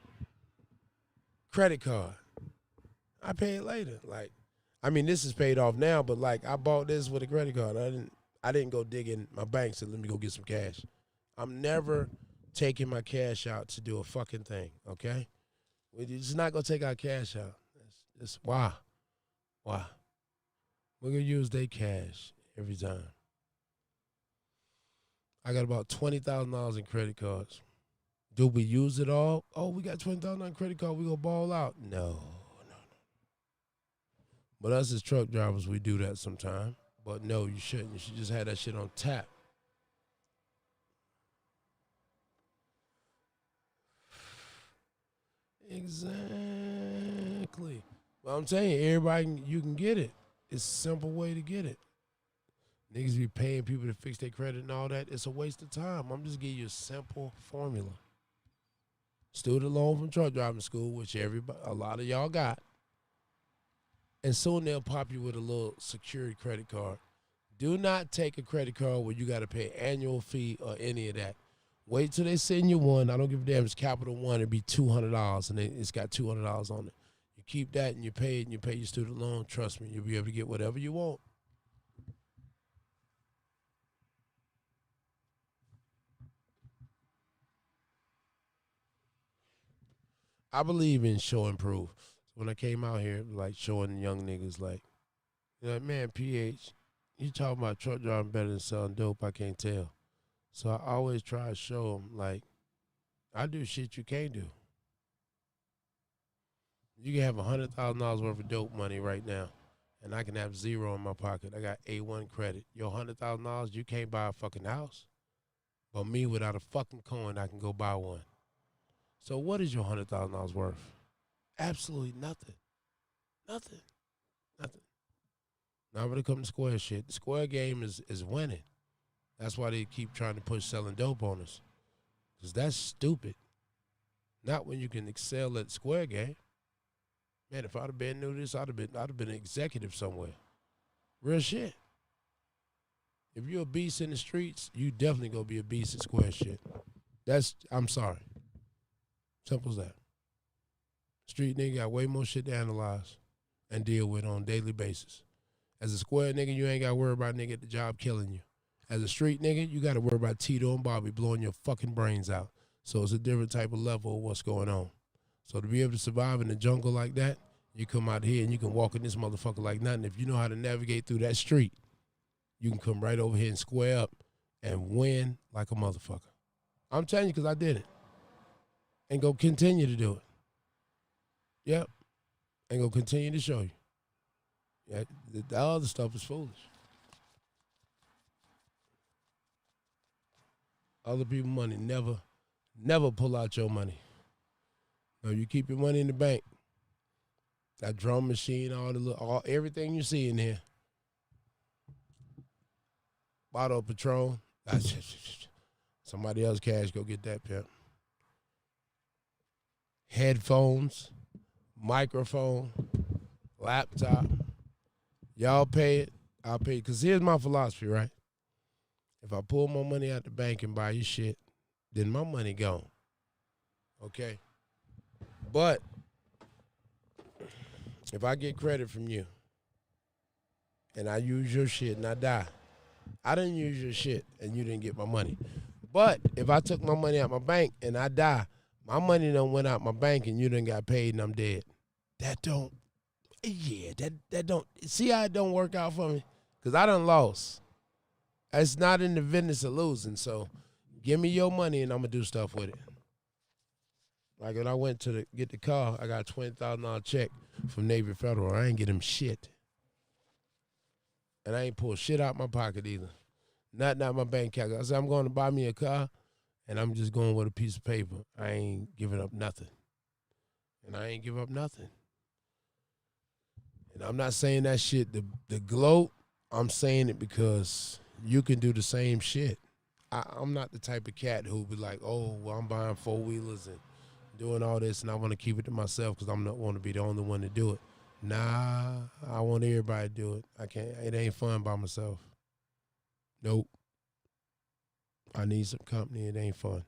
Credit card. I pay it later. Like, I mean, this is paid off now, but like I bought this with a credit card. I didn't go dig in my bank and say, let me go get some cash. I'm never taking my cash out to do a fucking thing, okay? We're just not gonna take our cash out. It's why? Why? We're gonna use their cash every time. I got about $20,000 in credit cards. Do we use it all? Oh, we got $20,000 on credit card. We gonna ball out? No. But us as truck drivers, we do that sometime. But no, you shouldn't. You should just have that shit on tap. Exactly. Well, I'm telling you, everybody, you can get it. It's a simple way to get it. Niggas be paying people to fix their credit and all that. It's a waste of time. I'm just giving you a simple formula. Student loan from truck driving school, which a lot of y'all got. And soon they'll pop you with a little security credit card. Do not take a credit card where you got to pay annual fee or any of that. Wait till they send you one. I don't give a damn. It's Capital One. It'd be $200, and it's got $200 on it. You keep that, and you pay it, and you pay your student loan. Trust me, you'll be able to get whatever you want. I believe in show and prove. So when I came out here, like showing young niggas, like, man, PH, you talking about truck driving better than selling dope? I can't tell. So I always try to show them, like, I do shit you can't do. You can have $100,000 worth of dope money right now, and I can have zero in my pocket. I got A1 credit. Your $100,000, you can't buy a fucking house. But me, without a fucking coin, I can go buy one. So what is your $100,000 worth? Absolutely nothing. Nothing. Nothing. Now when it comes to square shit, the square game is winning. That's why they keep trying to push selling dope on us. Because that's stupid. Not when you can excel at the square game. Man, if I'd have been new to this, I'd have been an executive somewhere. Real shit. If you're a beast in the streets, you definitely gonna be a beast at square shit. I'm sorry. Simple as that. Street nigga got way more shit to analyze and deal with on a daily basis. As a square nigga, you ain't got to worry about nigga at the job killing you. As a street nigga, you got to worry about Tito and Bobby blowing your fucking brains out. So it's a different type of level of what's going on. So to be able to survive in the jungle like that, you come out here and you can walk in this motherfucker like nothing. If you know how to navigate through that street, you can come right over here and square up and win like a motherfucker. I'm telling you because I did it. And go continue to do it. Yep. And go continue to show you. Yeah, the other stuff is foolish. Other people's money, never pull out your money. No, you keep your money in the bank. That drum machine, everything you see in here. Bottle of Patron. Somebody else's cash, go get that, pimp. Headphones, microphone, laptop. Y'all pay it, I'll pay it. Because here's my philosophy, right? If I pull my money out the bank and buy you shit, then my money gone. Okay? But if I get credit from you and I use your shit and I die, I didn't use your shit and you didn't get my money. But if I took my money out my bank and I die, my money done went out my bank and you done got paid and I'm dead. That don't see how it don't work out for me? Because I done lost. It's not in the business of losing, so give me your money and I'm going to do stuff with it. Like when I went to get the car, I got a $20,000 check from Navy Federal. I ain't get him shit. And I ain't pulled shit out my pocket either. Not my bank account. I said, I'm going to buy me a car, and I'm just going with a piece of paper. I ain't giving up nothing. And I ain't give up nothing. And I'm not saying that shit the gloat. I'm saying it because you can do the same shit. I'm not the type of cat who be like, oh, well, I'm buying four-wheelers and doing all this, and I want to keep it to myself because I'm not want to be the only one to do it. Nah, I want everybody to do it. I can't. It ain't fun by myself. Nope. I need some company. It ain't fun.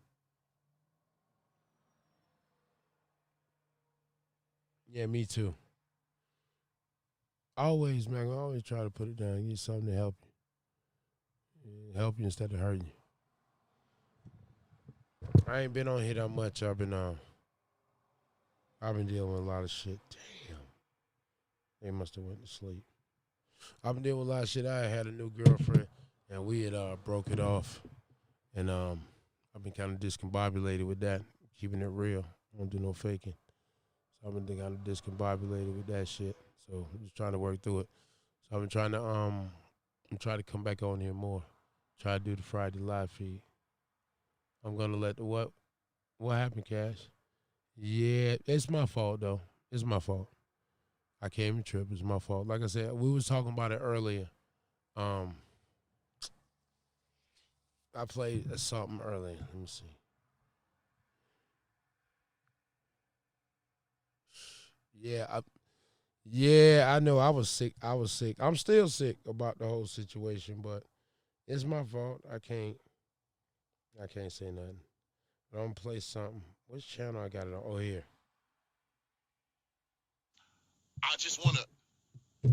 Yeah, me too. Always, man. I always try to put it down. Get something to help you. Help you instead of hurting you. I ain't been on here that much. I've been dealing with a lot of shit. Damn. They must have went to sleep. I've been dealing with a lot of shit. I had a new girlfriend, and we had broke it off. And I've been kind of discombobulated with that, keeping it real. I don't do no faking. So I've been kind of discombobulated with that shit. So I'm just trying to work through it. So I've been trying to to come back on here more. Try to do the Friday live feed. I'm gonna let what happened, Cash? Yeah, it's my fault though. It's my fault. I can't even trip. It's my fault. Like I said, we was talking about it earlier. Um, I played something earlier. Let me see. Yeah, yeah, I know. I was sick. I was sick. I'm still sick about the whole situation, but it's my fault. I can't say nothing. But I'm gonna play something. Which channel I got it on? Oh, here. I just want to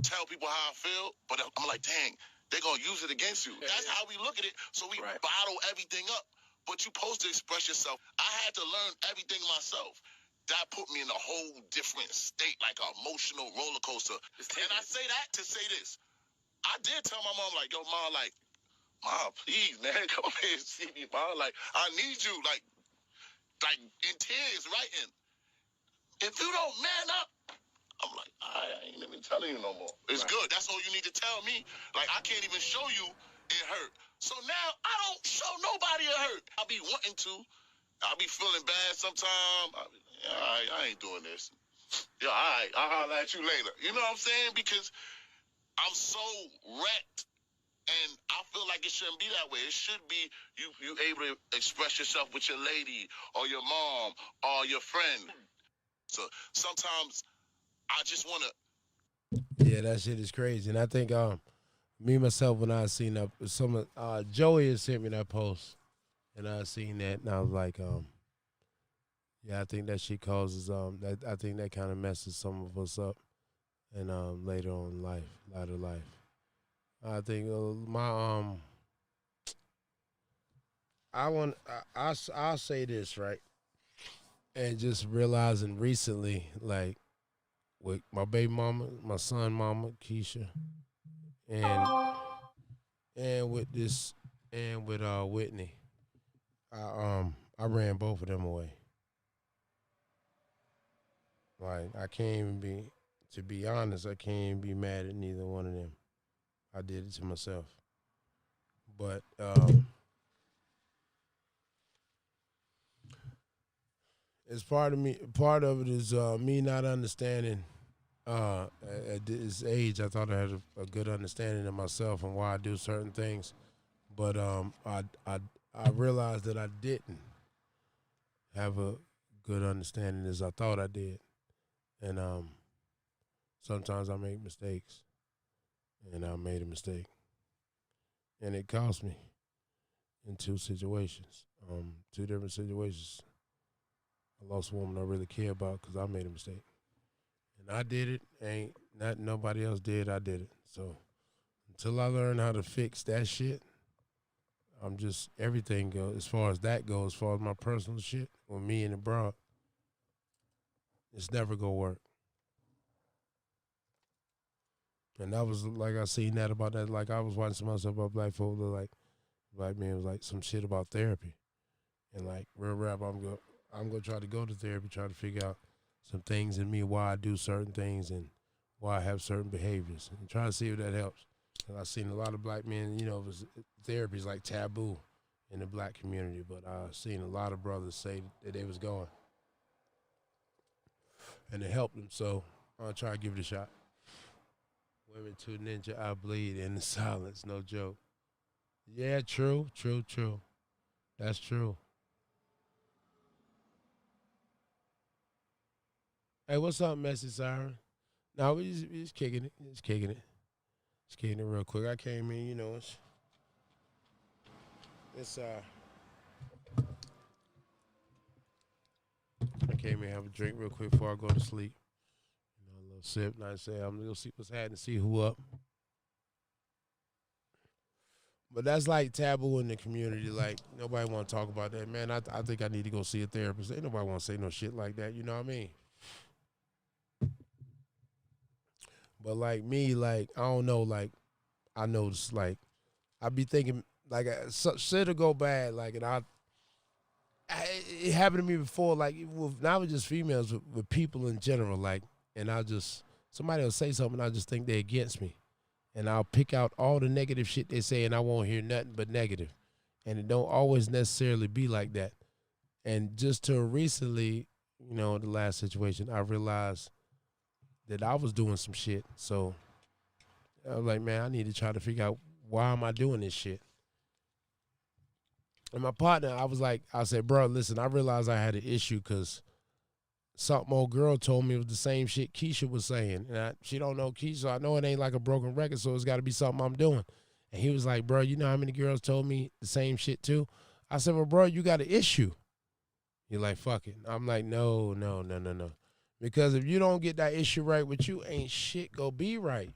tell people how I feel, but I'm like, dang, they're going to use it against you. That's how we look at it. So we bottle everything up. But you're supposed to express yourself. I had to learn everything myself. That put me in a whole different state, like an emotional roller coaster. And I say that to say this. I did tell my mom, like, yo, mom, like, mom, please, man, come here and see me, mom. Like, I need you, like in tears, right? And if you don't man up, I'm like, I ain't even telling you no more. It's good. That's all you need to tell me. Like, I can't even show you it hurt. So now I don't show nobody it hurt. I be wanting to. I be feeling bad sometimes. I ain't doing this. Yeah, all right. I'll holler at you later. You know what I'm saying? Because I'm so wrecked. And I feel like it shouldn't be that way. It should be you able to express yourself with your lady or your mom or your friend. So sometimes I just want to. Yeah, that shit is crazy. And I think me myself when I seen that some Joey had sent me that post and I seen that and I was like yeah, I think that shit causes that I think that kind of messes some of us up and later on in life, later life. I think my I want I'll say this right and just realizing recently like with my baby mama, my son mama Keisha, and with this and with Whitney, I ran both of them away. Like I can't even be to be honest, I can't even be mad at neither one of them. I did it to myself. But it's part of me. Part of it is me not understanding. At this age, I thought I had a good understanding of myself and why I do certain things, but I realized that I didn't have a good understanding as I thought I did, and sometimes I make mistakes, and I made a mistake, and it cost me in two situations, two different situations. I lost a woman I really care about because I made a mistake. And I did it. Ain't not nobody else did. I did it. So until I learn how to fix that shit, I'm just everything goes as far as that goes. As far as my personal shit with me and the broad, it's never gonna work. And that was like I seen that about that. Like I was watching some other stuff about black folk. Like black men was like some shit about therapy, and like real rap. I'm gonna try to go to therapy, try to figure out some things in me, why I do certain things and why I have certain behaviors, and try to see if that helps. And I've seen a lot of black men, therapy is like taboo in the black community, but I've seen a lot of brothers say that they was going, and it helped them. So I'll try to give it a shot. Women to ninja, I bleed in the silence, no joke. Yeah, true. That's true. Hey, what's up, Messy Siren? No, we just kicking it. Just kicking it real quick. I came in, it's I came in have a drink real quick before I go to sleep. A little sip, and I say I'm gonna see what's happening, see who up. But that's like taboo in the community. Like nobody want to talk about that, man. I think I need to go see a therapist. Ain't nobody want to say no shit like that. You know what I mean? But like me, like I don't know, like I notice, like I be thinking, like shit'll go bad, like, and it happened to me before, like with not with just females, with people in general, like, and somebody will say something, I just think they're against me, and I'll pick out all the negative shit they say, and I won't hear nothing but negative, and it don't always necessarily be like that, and just till recently, the last situation, I realized that I was doing some shit. So I was like, man, I need to try to figure out why am I doing this shit. And my partner, I said, bro, listen, I realized I had an issue because something old girl told me it was the same shit Keisha was saying. And she don't know Keisha, so I know it ain't like a broken record, so it's got to be something I'm doing. And he was like, bro, you know how many girls told me the same shit too? I said, well, bro, you got an issue. You're like, fuck it. I'm like, no. Because if you don't get that issue right with you, ain't shit gonna be right.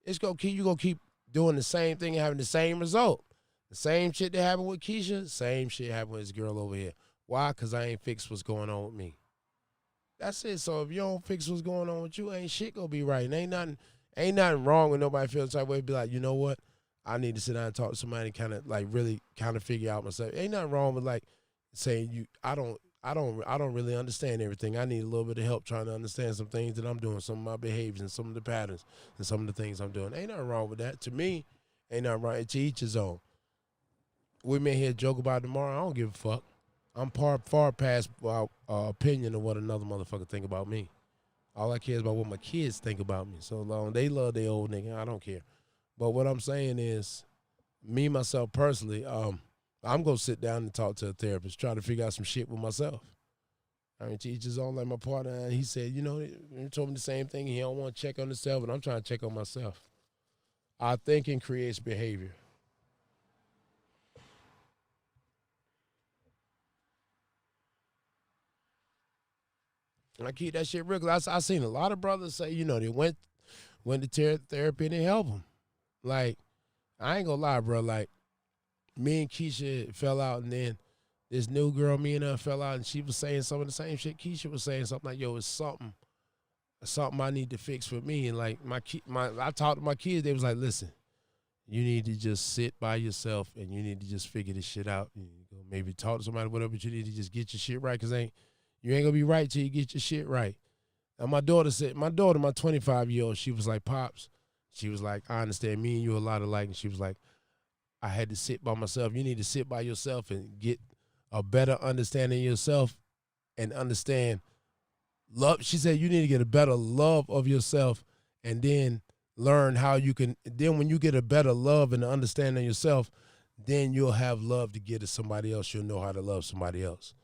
You gonna keep doing the same thing and having the same result. The same shit that happened with Keisha, same shit happened with this girl over here. Why? Because I ain't fixed what's going on with me. That's it. So if you don't fix what's going on with you, ain't shit gonna be right. And ain't nothing wrong with nobody feeling the type of way. Be like, you know what? I need to sit down and talk to somebody and kind of like really kind of figure out myself. Ain't nothing wrong with like saying I don't really understand everything. I need a little bit of help trying to understand some things that I'm doing, some of my behaviors and some of the patterns and some of the things I'm doing. Ain't nothing wrong with that. To me, ain't nothing wrong. To each his own. We may hear joke about it tomorrow. I don't give a fuck. I'm far past opinion of what another motherfucker think about me. All I care is about what my kids think about me. So long they love their old nigga, I don't care. But what I'm saying is, me, myself, personally, I'm going to sit down and talk to a therapist, try to figure out some shit with myself. I mean, to each his own, like my partner, and he said, he told me the same thing. He don't want to check on himself, and I'm trying to check on myself. Our thinking creates behavior. I keep that shit real, because I seen a lot of brothers say, they went to therapy and it helped them. Like, I ain't gonna lie, bro. Like, me and Keisha fell out, and then this new girl, me and her fell out, and she was saying some of the same shit Keisha was saying. Something like, yo, it's something I need to fix for me. And like I talked to my kids. They was like, listen, you need to just sit by yourself, and you need to just figure this shit out. You go maybe talk to somebody, whatever. But you need to just get your shit right, because you ain't gonna be right till you get your shit right. And my daughter, my 25-year-old, she was like, Pops, she was like, I understand me and you a lot alike. And she was like, I had to sit by myself. You need to sit by yourself and get a better understanding of yourself and understand love. She said you need to get a better love of yourself, and then learn how you can. Then when you get a better love and understanding of yourself, then you'll have love to give to somebody else. You'll know how to love somebody else.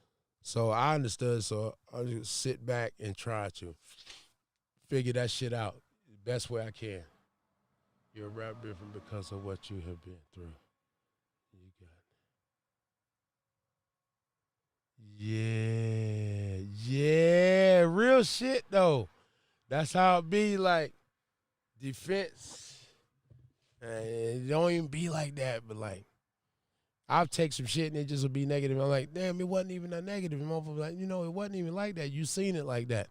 So I understood. So I just sit back and try to figure that shit out the best way I can. You're a rap different because of what you have been through. You got it. Yeah, real shit though. That's how it be. Like, defense. It don't even be like that, but like, I'll take some shit and it just will be negative. I'm like, damn, it wasn't even that negative. And motherfucker like, it wasn't even like that. You seen it like that.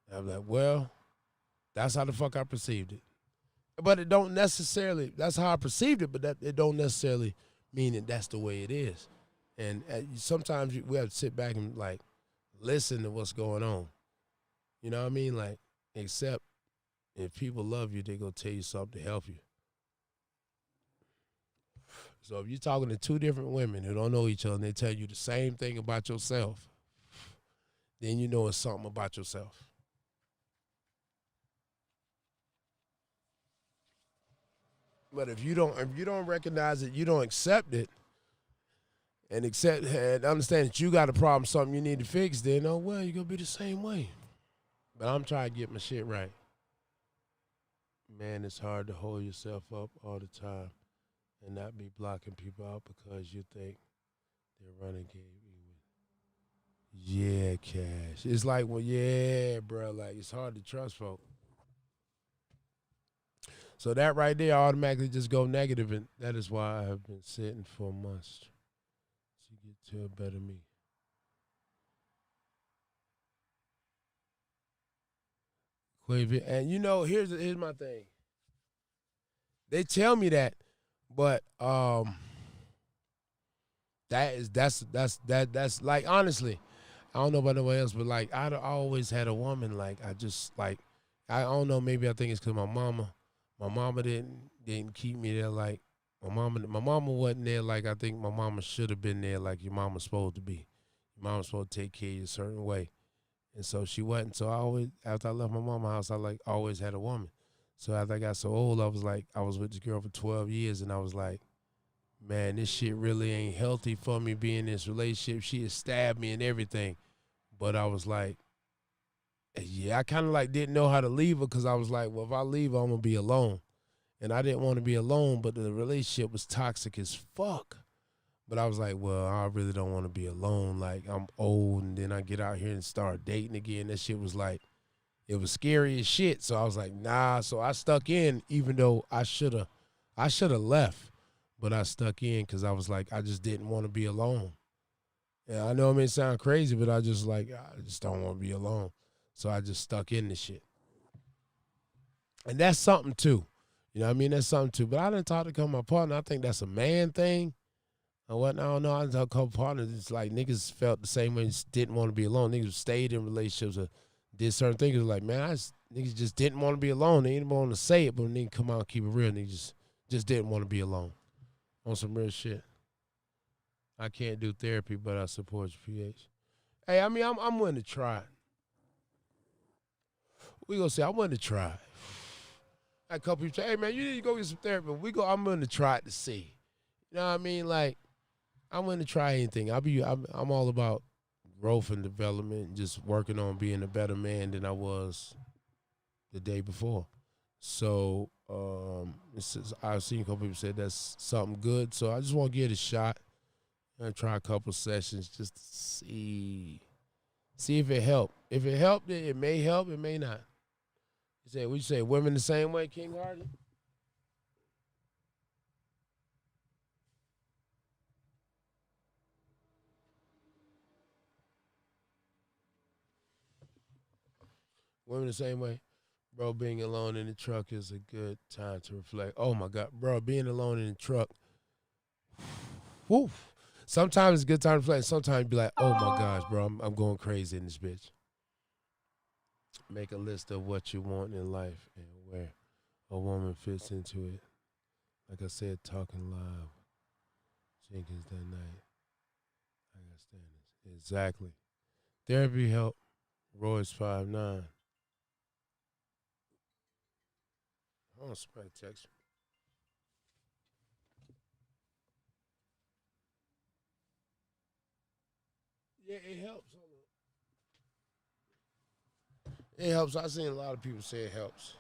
And I'm like, well, that's how the fuck I perceived it. But it don't necessarily, that's how I perceived it, but that it don't necessarily mean that that's the way it is. And sometimes we have to sit back and like listen to what's going on. You know what I mean? Like, except if people love you, they gonna tell you something to help you. So if you're talking to two different women who don't know each other and they tell you the same thing about yourself, then you know it's something about yourself. But if you don't recognize it, you don't accept it, and understand that you got a problem, something you need to fix, then you're gonna be the same way. But I'm trying to get my shit right. Man, it's hard to hold yourself up all the time and not be blocking people out because you think they're running game. Yeah, Cash. It's like, well, yeah, bro. Like, it's hard to trust folks. So that right there automatically just go negative, and that is why I have been sitting for months to get to a better me. And here's my thing. They tell me that, but that's like, honestly, I don't know about nobody else, but like I always had a woman, like I just like, I don't know, maybe I think it's because my mama didn't keep me there. Like my mama wasn't there like I think my mama should have been there, like your mama's supposed to be. Your mama's supposed to take care of you a certain way. And so she wasn't. So I always, after I left my mama's house, I like always had a woman. So after I got so old, I was like, I was with this girl for 12 years, and I was like, man, this shit really ain't healthy for me being in this relationship. She had stabbed me and everything. But I was like, yeah, I kind of like didn't know how to leave her because I was like, well, if I leave her, I'm going to be alone. And I didn't want to be alone, but the relationship was toxic as fuck. But I was like, well, I really don't want to be alone. Like, I'm old, and then I get out here and start dating again. That shit was like, it was scary as shit. So I was like, nah. So I stuck in, even though I should have left. But I stuck in because I was like, I just didn't want to be alone. Yeah, I know it may sound crazy, but I just don't want to be alone. So I just stuck in this shit. And that's something too. You know what I mean? That's something too. But I didn't talk to my partner. I think that's a man thing. And what I don't know, I didn't talk to a couple partners. It's like niggas felt the same way, just didn't want to be alone. Niggas stayed in relationships or did certain things. It was like, man, niggas just didn't want to be alone. They didn't want to say it, but when they come out and keep it real, niggas just didn't want to be alone. On some real shit. I can't do therapy, but I support you, PH. Hey, I mean, I'm willing to try. We gonna say I'm willing to try. A couple people say, hey man, you need to go get some therapy. I'm willing to try it to see. You know what I mean? Like, I'm willing to try anything. I'm all about growth and development, and just working on being a better man than I was the day before. So I've seen a couple people say that's something good. So I just want to give it a shot and try a couple sessions just to see if it helped. If it helped, it may help, it may not. Would you say women the same way, King Hardy? Women the same way? Bro, being alone in the truck is a good time to reflect. Oh my God, bro, being alone in the truck. Woo. Sometimes it's a good time to reflect. Sometimes you be like, oh my gosh, bro, I'm going crazy in this bitch. Make a list of what you want in life and where a woman fits into it. Like I said, talking live. Jenkins that night. I got standards. Exactly. Therapy help. Royce 5'9". Hold on, somebody text me. Yeah, it helps. It helps. I've seen a lot of people say it helps.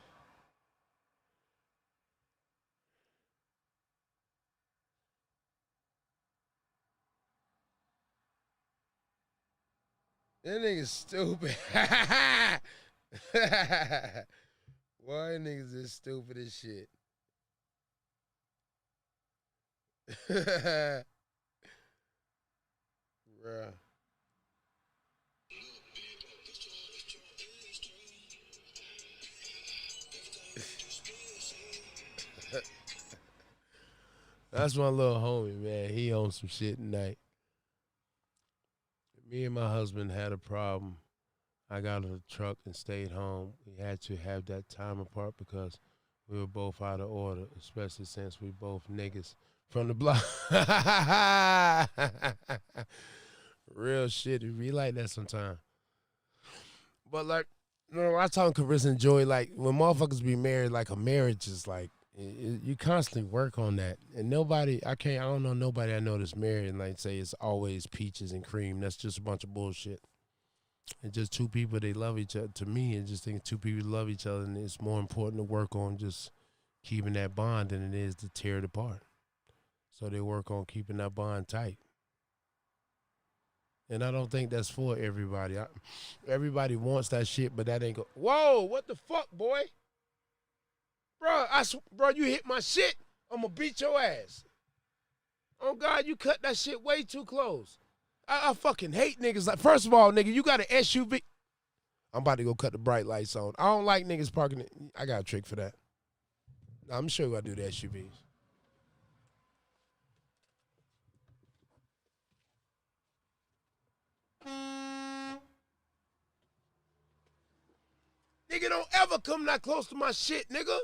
That nigga's stupid. Why niggas is stupid as shit? Bruh. That's my little homie, man. He on some shit tonight. Me and my husband had a problem. I got in the truck and stayed home. We had to have that time apart because we were both out of order, especially since we both niggas from the block. Real shit. It be like that sometimes. But like, you know, I talk Carissa and Joy, like when motherfuckers be married, like a marriage is like, you constantly work on that. And I don't know nobody I know that's married and like say it's always peaches and cream. That's just a bunch of bullshit. It's just two people, they love each other. To me, I just think two people love each other, and it's more important to work on just keeping that bond than it is to tear it apart. So they work on keeping that bond tight. And I don't think that's for everybody. Everybody wants that shit, but that ain't go. Whoa, what the fuck, boy? Bro, you hit my shit, I'm gonna beat your ass. Oh, God, you cut that shit way too close. I fucking hate niggas. Like, first of all, nigga, you got an SUV. I'm about to go cut the bright lights on. I don't like niggas parking it. I got a trick for that. I'm sure I do the SUVs. Nigga, don't ever come that close to my shit, nigga.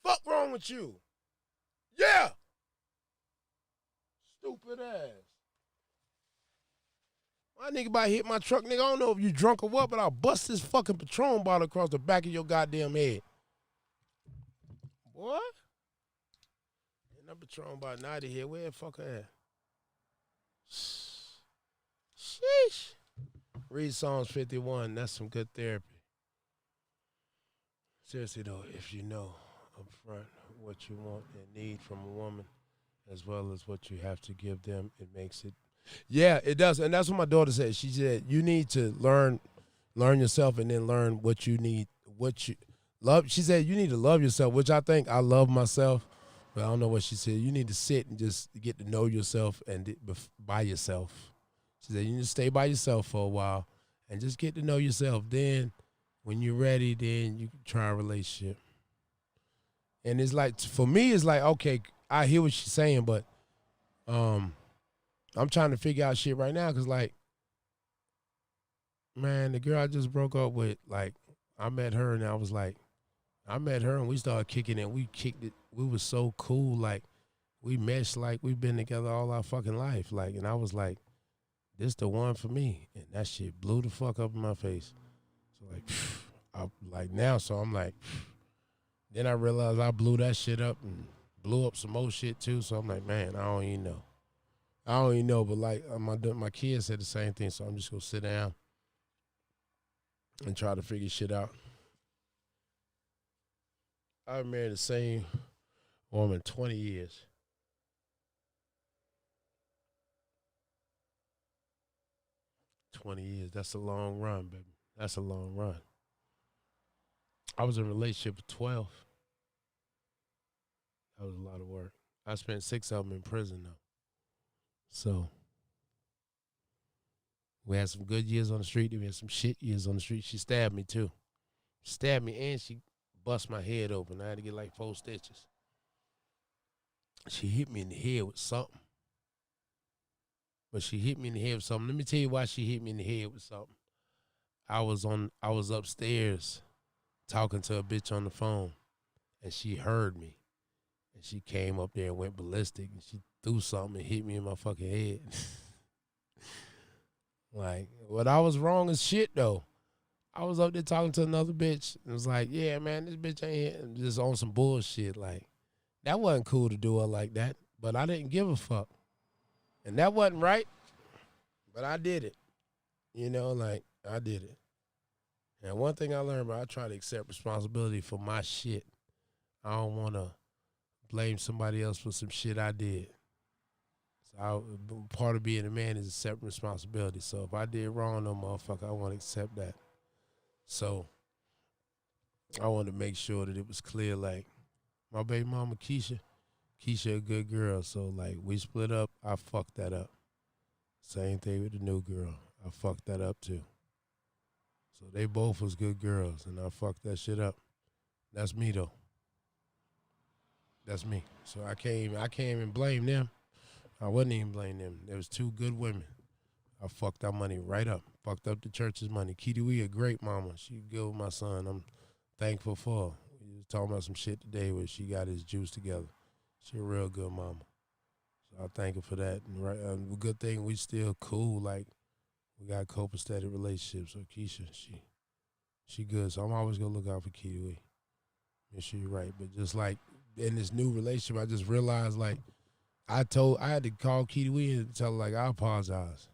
Fuck wrong with you? Yeah. Stupid ass. My nigga about to hit my truck, nigga. I don't know if you drunk or what, but I'll bust this fucking Patron bottle across the back of your goddamn head. Boy. And that Patron bottle out of here. Where the fuck at? Sheesh. Read Psalms 51. That's some good therapy. Seriously, though, if you know up front what you want and need from a woman, as well as what you have to give them, it makes it. Yeah, it does. And that's what my daughter said. She said, you need to learn yourself and then learn what you need, what you love. She said, you need to love yourself, which I think I love myself. But I don't know what she said. You need to sit and just get to know yourself and by yourself. She said, you need to stay by yourself for a while and just get to know yourself. Then when you're ready, then you can try a relationship. And it's like, for me, it's like, okay, I hear what she's saying, but I'm trying to figure out shit right now because, like, man, the girl I just broke up with, like, I met her and I met her and we started kicking it. We kicked it. We was so cool. Like, we meshed like we've been together all our fucking life. Like, and I was like, this the one for me. And that shit blew the fuck up in my face. So, like, so I'm like, then I realized I blew that shit up and blew up some more shit too. So I'm like, man, I don't even know. But like my kids said the same thing. So I'm just gonna sit down and try to figure shit out. I've married the same woman 20 years. That's a long run, baby. That's a long run. I was in a relationship for 12. That was a lot of work. I spent 6 of them in prison, though. So we had some good years on the street. We had some shit years on the street. She stabbed me, too. She stabbed me, and she bust my head open. I had to get like 4 stitches. She hit me in the head with something. But she hit me in the head with something. Let me tell you why she hit me in the head with something. I was upstairs talking to a bitch on the phone, and she heard me. And she came up there and went ballistic, and she threw something and hit me in my fucking head. Like, what I was wrong as shit, though. I was up there talking to another bitch, and it was like, yeah, man, this bitch ain't here. And just on some bullshit. Like, that wasn't cool to do her like that, but I didn't give a fuck. And that wasn't right, but I did it. You know, like, I did it. And one thing I learned, I try to accept responsibility for my shit. I don't want to blame somebody else for some shit I did. So part of being a man is accepting responsibility. So if I did wrong, no motherfucker, I want to accept that. So I wanted to make sure that it was clear, like, my baby mama, Keisha a good girl. So, like, we split up, I fucked that up. Same thing with the new girl. I fucked that up, too. So they both was good girls, and I fucked that shit up. That's me, though. That's me. So I can't even blame them. I wouldn't even blame them. There was 2 good women. I fucked our money right up. Fucked up the church's money. Kitty, a great mama. She good with my son. I'm thankful for her. We was talking about some shit today where she got his juice together. She a real good mama. So I thank her for that. And good thing we still cool. Like, we got copacetic relationships. So Keisha, she good. So I'm always gonna look out for Kitty. Make sure you're right. But just like in this new relationship, I just realized, like, I had to call Kitty and tell her, like, I apologize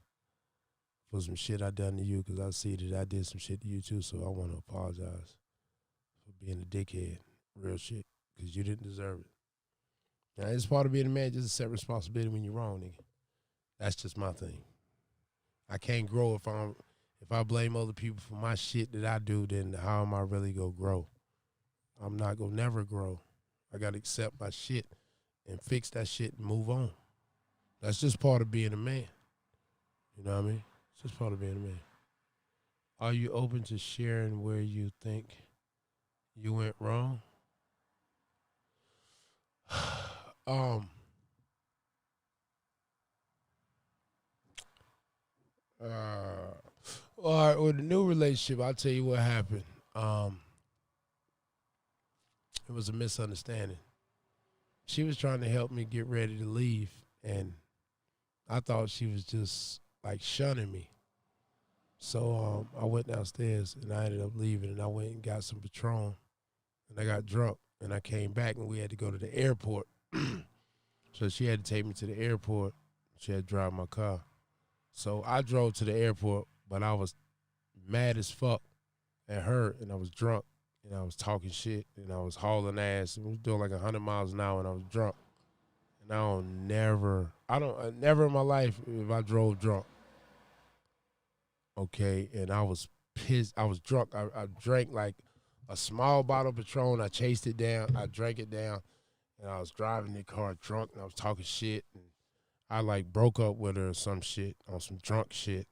for some shit I done to you because I see that I did some shit to you too. So I want to apologize for being a dickhead. Real shit. Because you didn't deserve it. Now, it's part of being a man, just accept responsibility when you're wrong, nigga. That's just my thing. I can't grow if I blame other people for my shit that I do, then how am I really gonna grow? I'm not gonna never grow. I gotta accept my shit and fix that shit and move on. That's just part of being a man. You know what I mean? It's just part of being a man. Are you open to sharing where you think you went wrong? All right, with the new relationship, I'll tell you what happened. It was a misunderstanding. She was trying to help me get ready to leave, and I thought she was just, like, shunning me. So I went downstairs and I ended up leaving and I went and got some Patron and I got drunk and I came back and we had to go to the airport. So she had to take me to the airport. She had to drive my car. So I drove to the airport, but I was mad as fuck at her and I was drunk and I was talking shit and I was hauling ass and we was doing like 100 miles an hour and I was drunk. And I don't never in my life if I drove drunk. Okay, and I was pissed. I was drunk. I drank like a small bottle of Patron. I chased it down. I drank it down, and I was driving the car drunk, and I was talking shit. And I like broke up with her or some shit on some drunk shit.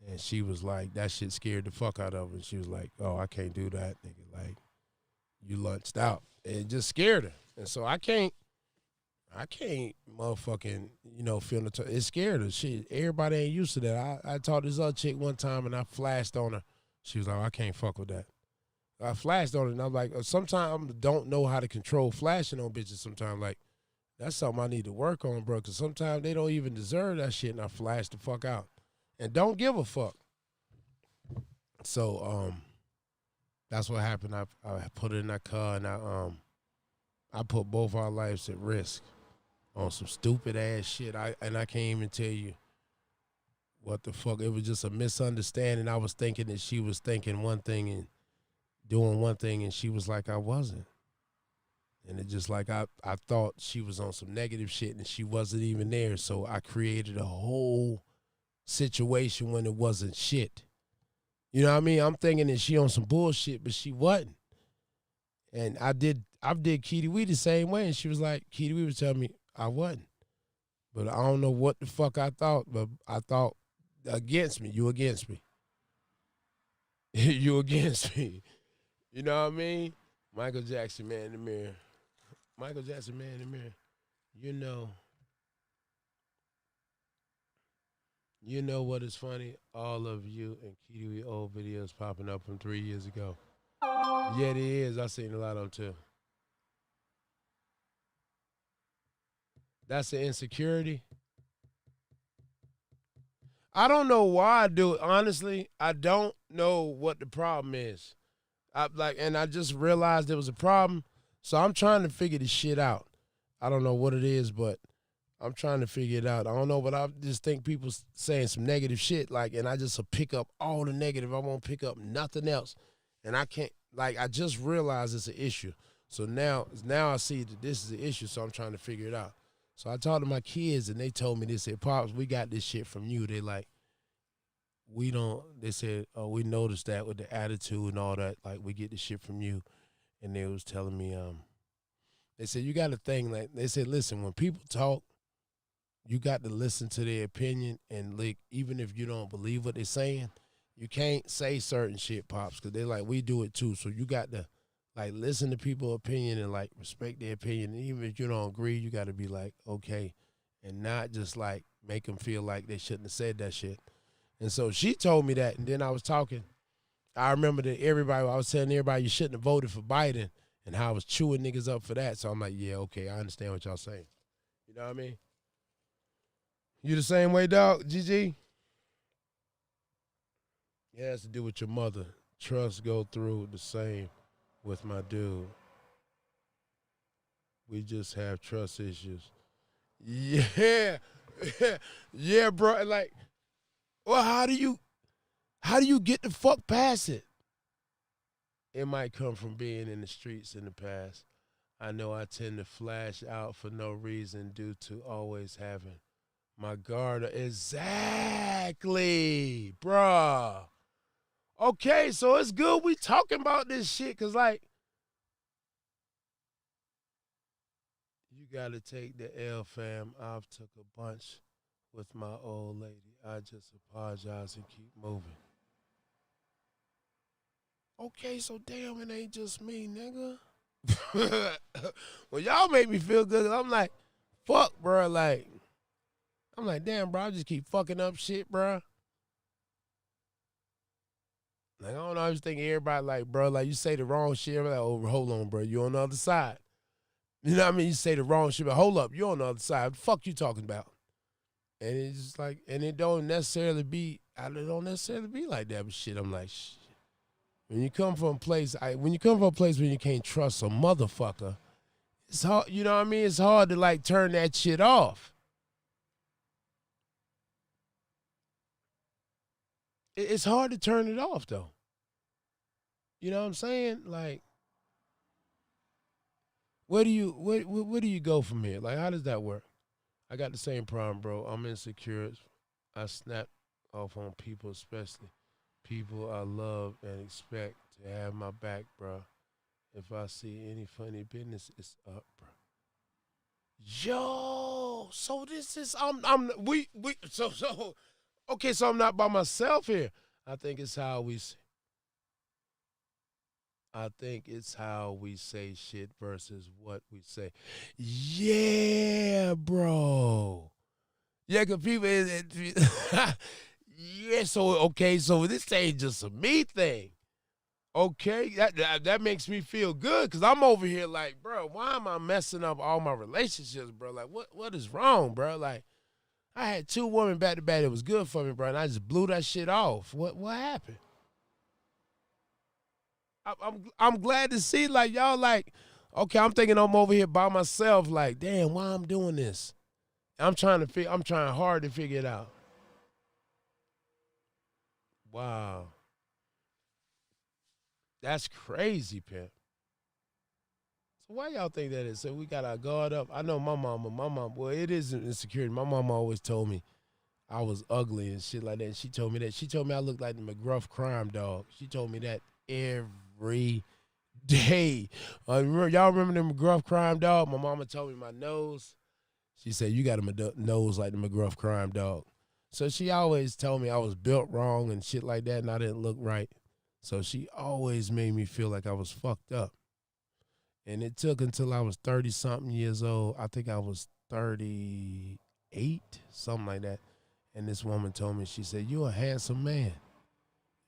And she was like, that shit scared the fuck out of her. And she was like, oh, I can't do that, nigga. Like, you lunched out. And it just scared her. And so I can't motherfucking, feel it scared her. Shit, everybody ain't used to that. I talked to this other chick one time and I flashed on her. She was like, I can't fuck with that. I flashed on her and I'm like, sometimes I don't know how to control flashing on bitches sometimes. Like, that's something I need to work on, bro, because sometimes they don't even deserve that shit and I flash the fuck out. And don't give a fuck. So, that's what happened. I put her in that car and I put both our lives at risk on some stupid ass shit. I can't even tell you what the fuck. It was just a misunderstanding. I was thinking that she was thinking one thing and doing one thing, and she was like, I wasn't. And it just like I thought she was on some negative shit and she wasn't even there. So I created a whole situation when it wasn't shit. You know what I mean? I'm thinking that she on some bullshit, but she wasn't. And I did Keity Wee the same way, and she was like, Keity Wee was telling me I wasn't. But I don't know what the fuck I thought, but I thought against me. You against me. You against me. You know what I mean? Michael Jackson, Man in the Mirror. Michael Jackson, Man in the Mirror. You know what is funny? All of you and Keity Wee old videos popping up from 3 years ago. Yeah, it is. I seen a lot of them too. That's the insecurity. I don't know why I do it. Honestly, I don't know what the problem is. And I just realized there was a problem, so I'm trying to figure this shit out. I don't know what it is, but I'm trying to figure it out. I don't know, but I just think people saying some negative shit, and I just pick up all the negative. I won't pick up nothing else, and I can't. I just realized it's an issue. So now I see that this is an issue, so I'm trying to figure it out. So I talked to my kids, and they told me, they said, Pops, we got this shit from you. They said, oh, we noticed that with the attitude and all that, we get the shit from you. And they was telling me, they said, you got to think, they said, listen, when people talk, you got to listen to their opinion, and even if you don't believe what they're saying, you can't say certain shit, Pops, because they're like, we do it too. So you got to listen to people's opinion and respect their opinion. And even if you don't agree, you got to be okay, and not just make them feel like they shouldn't have said that shit. And so she told me that, and then I was talking. I remember that I was telling everybody you shouldn't have voted for Biden, and how I was chewing niggas up for that. So I'm like, yeah, okay, I understand what y'all saying. You know what I mean? You the same way, dog, GG? It has to do with your mother. Trust go through the same with my dude. We just have trust issues. Yeah. Yeah, bro. Well, how do you get the fuck past it? It might come from being in the streets in the past. I know I tend to flash out for no reason due to always having my guard. Exactly, bruh. Okay, so it's good we talking about this shit, because you got to take the L, fam. I've took a bunch with my old lady. I just apologize and keep moving. Okay, so damn, it ain't just me, nigga. Well, y'all make me feel good. I'm like, fuck, bro. I'm like, damn, bro, I just keep fucking up shit, bro. I don't know. I was thinking everybody bro, you say the wrong shit. I'm like, oh, hold on, bro. You on the other side. You know what I mean? You say the wrong shit, but hold up. You on the other side. What the fuck you talking about? And it's just and it don't necessarily be don't necessarily be like that, but shit, I'm like, shit. When you come from a place, when you come from a place where you can't trust a motherfucker, it's hard. You know what I mean? It's hard to like turn that shit off. It's hard to turn it off though. You know what I'm saying? Like, where do you go from here? Like, how does that work? I got the same problem, bro. I'm insecure. I snap off on people, especially people I love and expect to have my back, bro. If I see any funny business, it's up, bro. Yo, so this is we so okay. So I'm not by myself here. I think it's how we. I think it's how we say shit versus what we say. Yeah, bro. Yeah, cause people. Yeah, so okay, so this ain't just a me thing. Okay, that makes me feel good because I'm over here like, bro, why am I messing up all my relationships, bro? Like, what is wrong, bro? Like, I had 2 women back to back that was good for me, bro, and I just blew that shit off. What happened? I'm glad to see like y'all like, okay, I'm thinking I'm over here by myself, like, damn, why I'm doing this? I'm trying hard to figure it out. Wow. That's crazy, Pimp. So why y'all think that is? So we got our guard up. I know my mom, well, it is insecurity. My mom always told me I was ugly and shit like that. She told me that. She told me I looked like the McGruff crime dog. She told me that every day. Y'all remember the McGruff crime dog? My mama told me my nose. She said, you got a nose like the McGruff crime dog. So she always told me I was built wrong and shit like that and I didn't look right. So she always made me feel like I was fucked up. And it took until I was 30-something years old. I think I was 38, something like that. And this woman told me, she said, you're a handsome man.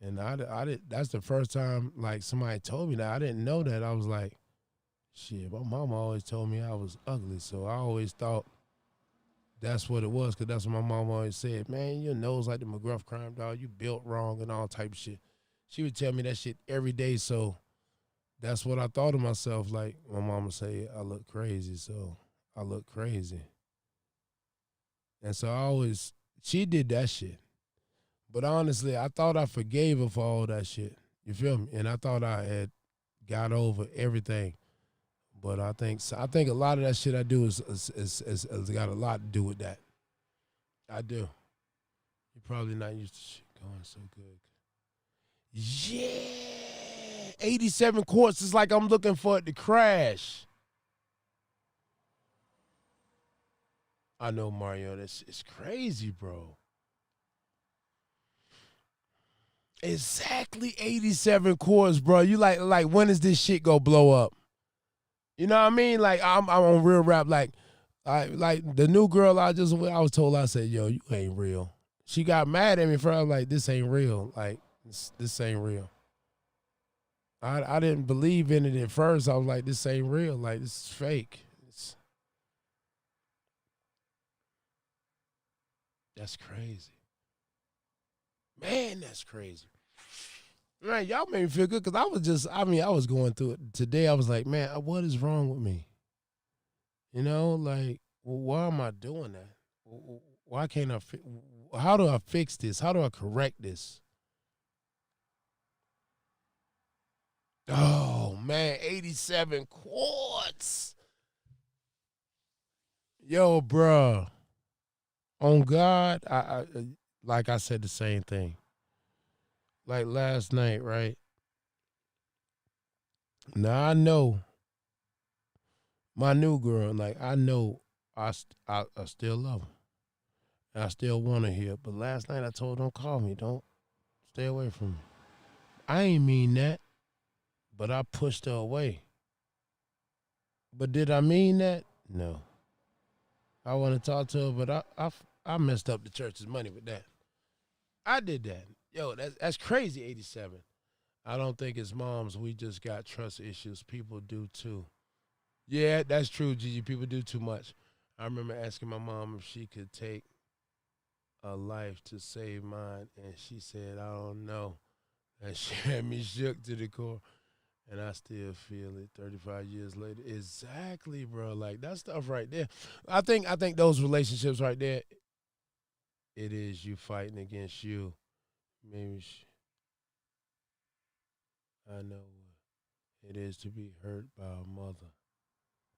And I did. That's the first time, like, somebody told me that. I didn't know that. I was like, shit, my mama always told me I was ugly. So I always thought that's what it was, because that's what my mom always said. Man, your nose like the McGruff crime dog. You built wrong and all type of shit. She would tell me that shit every day, so that's what I thought of myself. Like, my mama say, I look crazy, so I look crazy. And so she did that shit. But honestly, I thought I forgave her for all that shit. You feel me? And I thought I had got over everything. But I think a lot of that shit I do is got a lot to do with that. I do. You're probably not used to shit going so good. Yeah. 87 quarts is like I'm looking for it to crash. I know, Mario. It's crazy, bro. Exactly 87 quarts, bro. You like when is this shit gonna blow up? You know what I mean? Like I'm on real rap. Like the new girl I was told, I said, yo, you ain't real. She got mad at me for like, this ain't real. Like this ain't real. I didn't believe in it at first. I was like, this ain't real. Like, this is fake. That's crazy. Man, that's crazy. Man, y'all made me feel good because I was going through it today. I was like, man, what is wrong with me? You know, like, why am I doing that? Why can't how do I fix this? How do I correct this? Oh, man, 87 quarts. Yo, bruh. On God, I like I said the same thing. Like last night, right? Now I know my new girl, like I know I still love her. And I still want her here. But last night I told her, don't call me. Don't stay away from me. I ain't mean that, but I pushed her away. But did I mean that? No. I want to talk to her, but I messed up the church's money with that. I did that. Yo, that's crazy, 87. I don't think it's moms. We just got trust issues. People do too. Yeah, that's true, Gigi. People do too much. I remember asking my mom if she could take a life to save mine, and she said, I don't know. And she had me shook to the core, and I still feel it 35 years later. Exactly, bro. Like, that stuff right there. I think those relationships right there, it is you fighting against you. Maybe I know what it is to be hurt by a mother.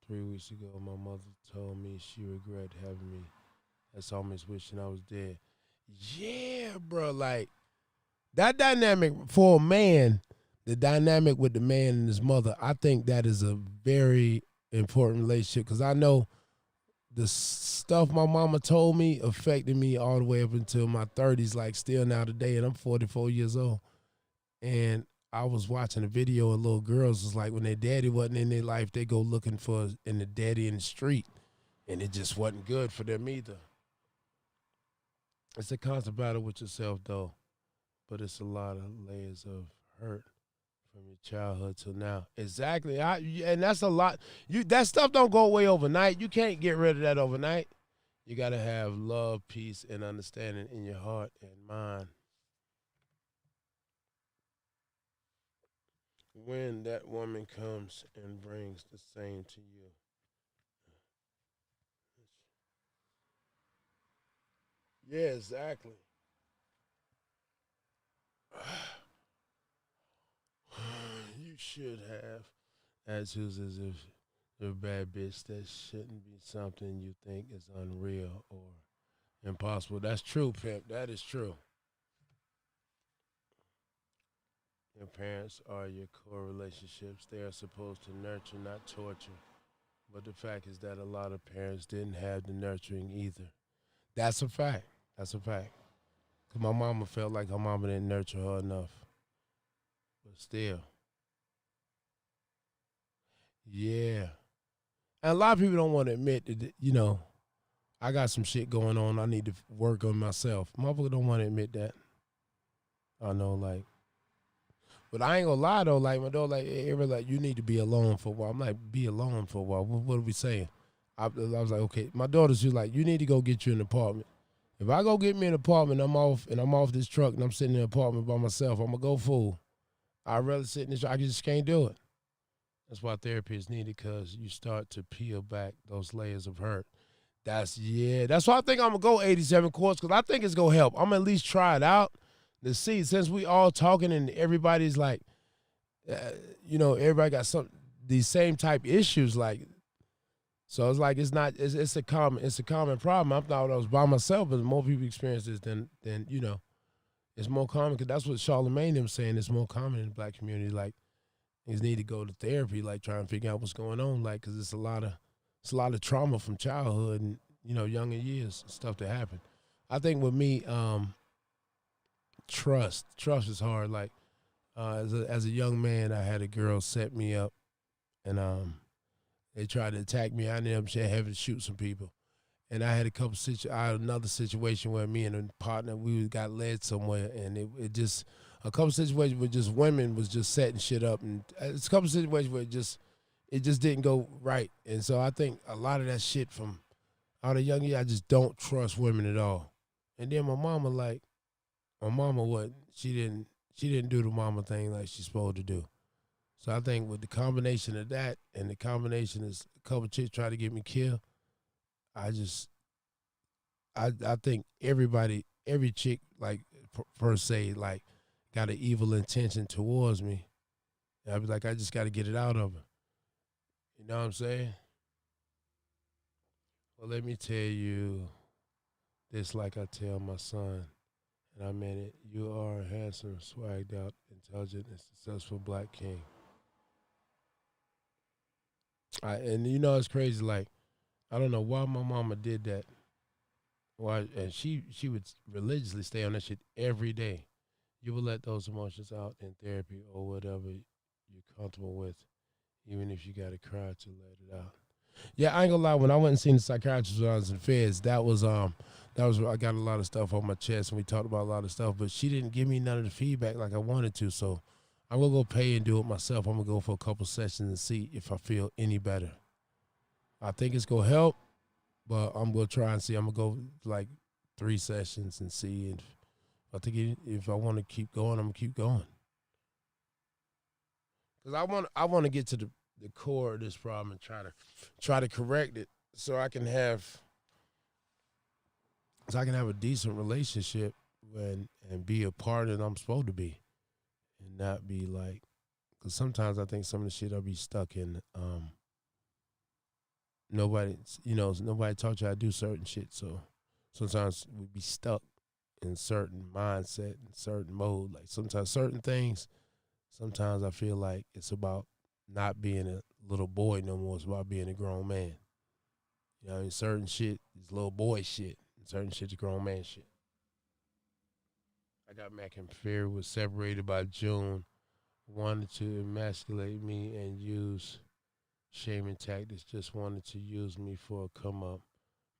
3 weeks ago, my mother told me she regret having me. That's almost wishing I was dead. Yeah, bro. Like, that dynamic for a man, the dynamic with the man and his mother, I think that is a very important relationship, because I know the stuff my mama told me affected me all the way up until my 30s, like still now today, and I'm 44 years old. And I was watching a video of little girls, was like when their daddy wasn't in their life, they go looking for in the daddy in the street, and it just wasn't good for them either. It's a constant battle with yourself, though, but it's a lot of layers of hurt from your childhood till now. Exactly. And that's a lot. That stuff don't go away overnight. You can't get rid of that overnight. You got to have love, peace, and understanding in your heart and mind. When that woman comes and brings the same to you. Yeah, exactly. You should have attitudes as if you're a bad bitch. That shouldn't be something you think is unreal or impossible. That's true, pimp. That is true. Your parents are your core relationships. They are supposed to nurture, not torture. But the fact is that a lot of parents didn't have the nurturing either. That's a fact. That's a fact. 'Cause my mama felt like her mama didn't nurture her enough. But still. Yeah. And a lot of people don't want to admit that, I got some shit going on. I need to work on myself. Motherfucker don't want to admit that. I know, like. But I ain't gonna lie, though. Like, my daughter, like, everybody, like, you need to be alone for a while. I'm like, be alone for a while. What are we saying? I was like, okay. My daughter's just like, you need to go get you an apartment. If I go get me an apartment, I'm off this truck, and I'm sitting in an apartment by myself, I'm gonna go fool. I'd rather sit in this truck. I just can't do it. That's why therapy is needed, because you start to peel back those layers of hurt. That's why I think I'm gonna go 87 courts, because I think it's gonna help. I'm gonna at least try it out to see, since we all talking and everybody's like, everybody got these same type issues, like. So it's like it's a common problem. I thought I was by myself, but more people experience this than it's more common, because that's what Charlamagne them saying. It's more common in the black community. Like, niggas need to go to therapy, like trying to figure out what's going on, like, because it's a lot of trauma from childhood and younger years, stuff that happened. I think with me, trust is hard. Like, as a young man, I had a girl set me up, and they tried to attack me. I ended up having to shoot some people. And I had another situation where me and a partner, we got led somewhere, and it just, a couple situations where just women was just setting shit up, and it's a couple situations where it just didn't go right. And so I think a lot of that shit from out of young years, I just don't trust women at all. And then my mama, she didn't do the mama thing like she's supposed to do. So I think with the combination of that, and the combination is a couple chicks try to get me killed, I think every chick, like, per se, like, got an evil intention towards me. And I'd be like, I just got to get it out of her. You know what I'm saying? Well, let me tell you this like I tell my son, and I meant it. You are a handsome, swagged out, intelligent, and successful black king. And it's crazy, like, I don't know why my mama did that. Why? And she would religiously stay on that shit every day. You will let those emotions out in therapy or whatever you're comfortable with, even if you got to cry to let it out. Yeah, I ain't gonna lie. When I went and seen the psychiatrist when I was in Feds, that was I got a lot of stuff on my chest, and we talked about a lot of stuff. But she didn't give me none of the feedback like I wanted to. So I'm gonna go pay and do it myself. I'm gonna go for a couple sessions and see if I feel any better. I think it's gonna help, but I'm gonna try and see. I'm gonna go like 3 sessions and see if I want to keep going, I'm gonna keep going. Cause I want to get to the core of this problem and try to correct it so I can have a decent relationship and be a part that I'm supposed to be, and not be like. Cause sometimes I think some of the shit I'll be stuck in. Nobody taught you how to do certain shit, so sometimes we be stuck in certain mindset and certain mode. Like sometimes certain things. Sometimes I feel like it's about not being a little boy no more. It's about being a grown man. You know what I mean? Certain shit is little boy shit. And certain shit is grown man shit. I got Mac and Fury was separated by June. Wanted to emasculate me and use shaming tactics. Just wanted to use me for a come up.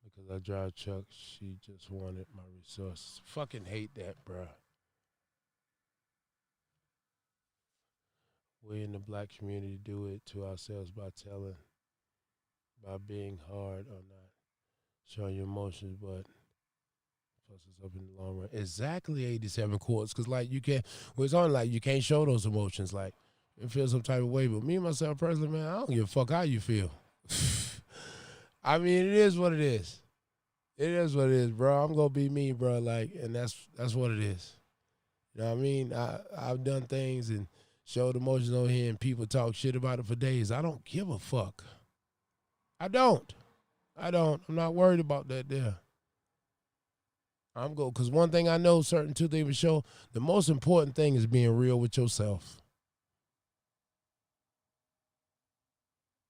Because I drive trucks, she just wanted my resources. Fucking hate that, bruh. We in the black community do it to ourselves by being hard or not showing your emotions, but plus it's up in the long run. Exactly 87 quarts, because like you can't, well, it's on like you can't show those emotions. Like it feels some type of way, but me myself personally, man, I don't give a fuck how you feel. I mean, it is what it is. It is what it is, bro. I'm gonna be me, bro. Like, and that's what it is. You know what I mean? I've done things and showed emotions on here, and people talk shit about it for days. I don't give a fuck. I don't. I'm not worried about that there. I'm going, because one thing I know, certain two things show, the most important thing is being real with yourself.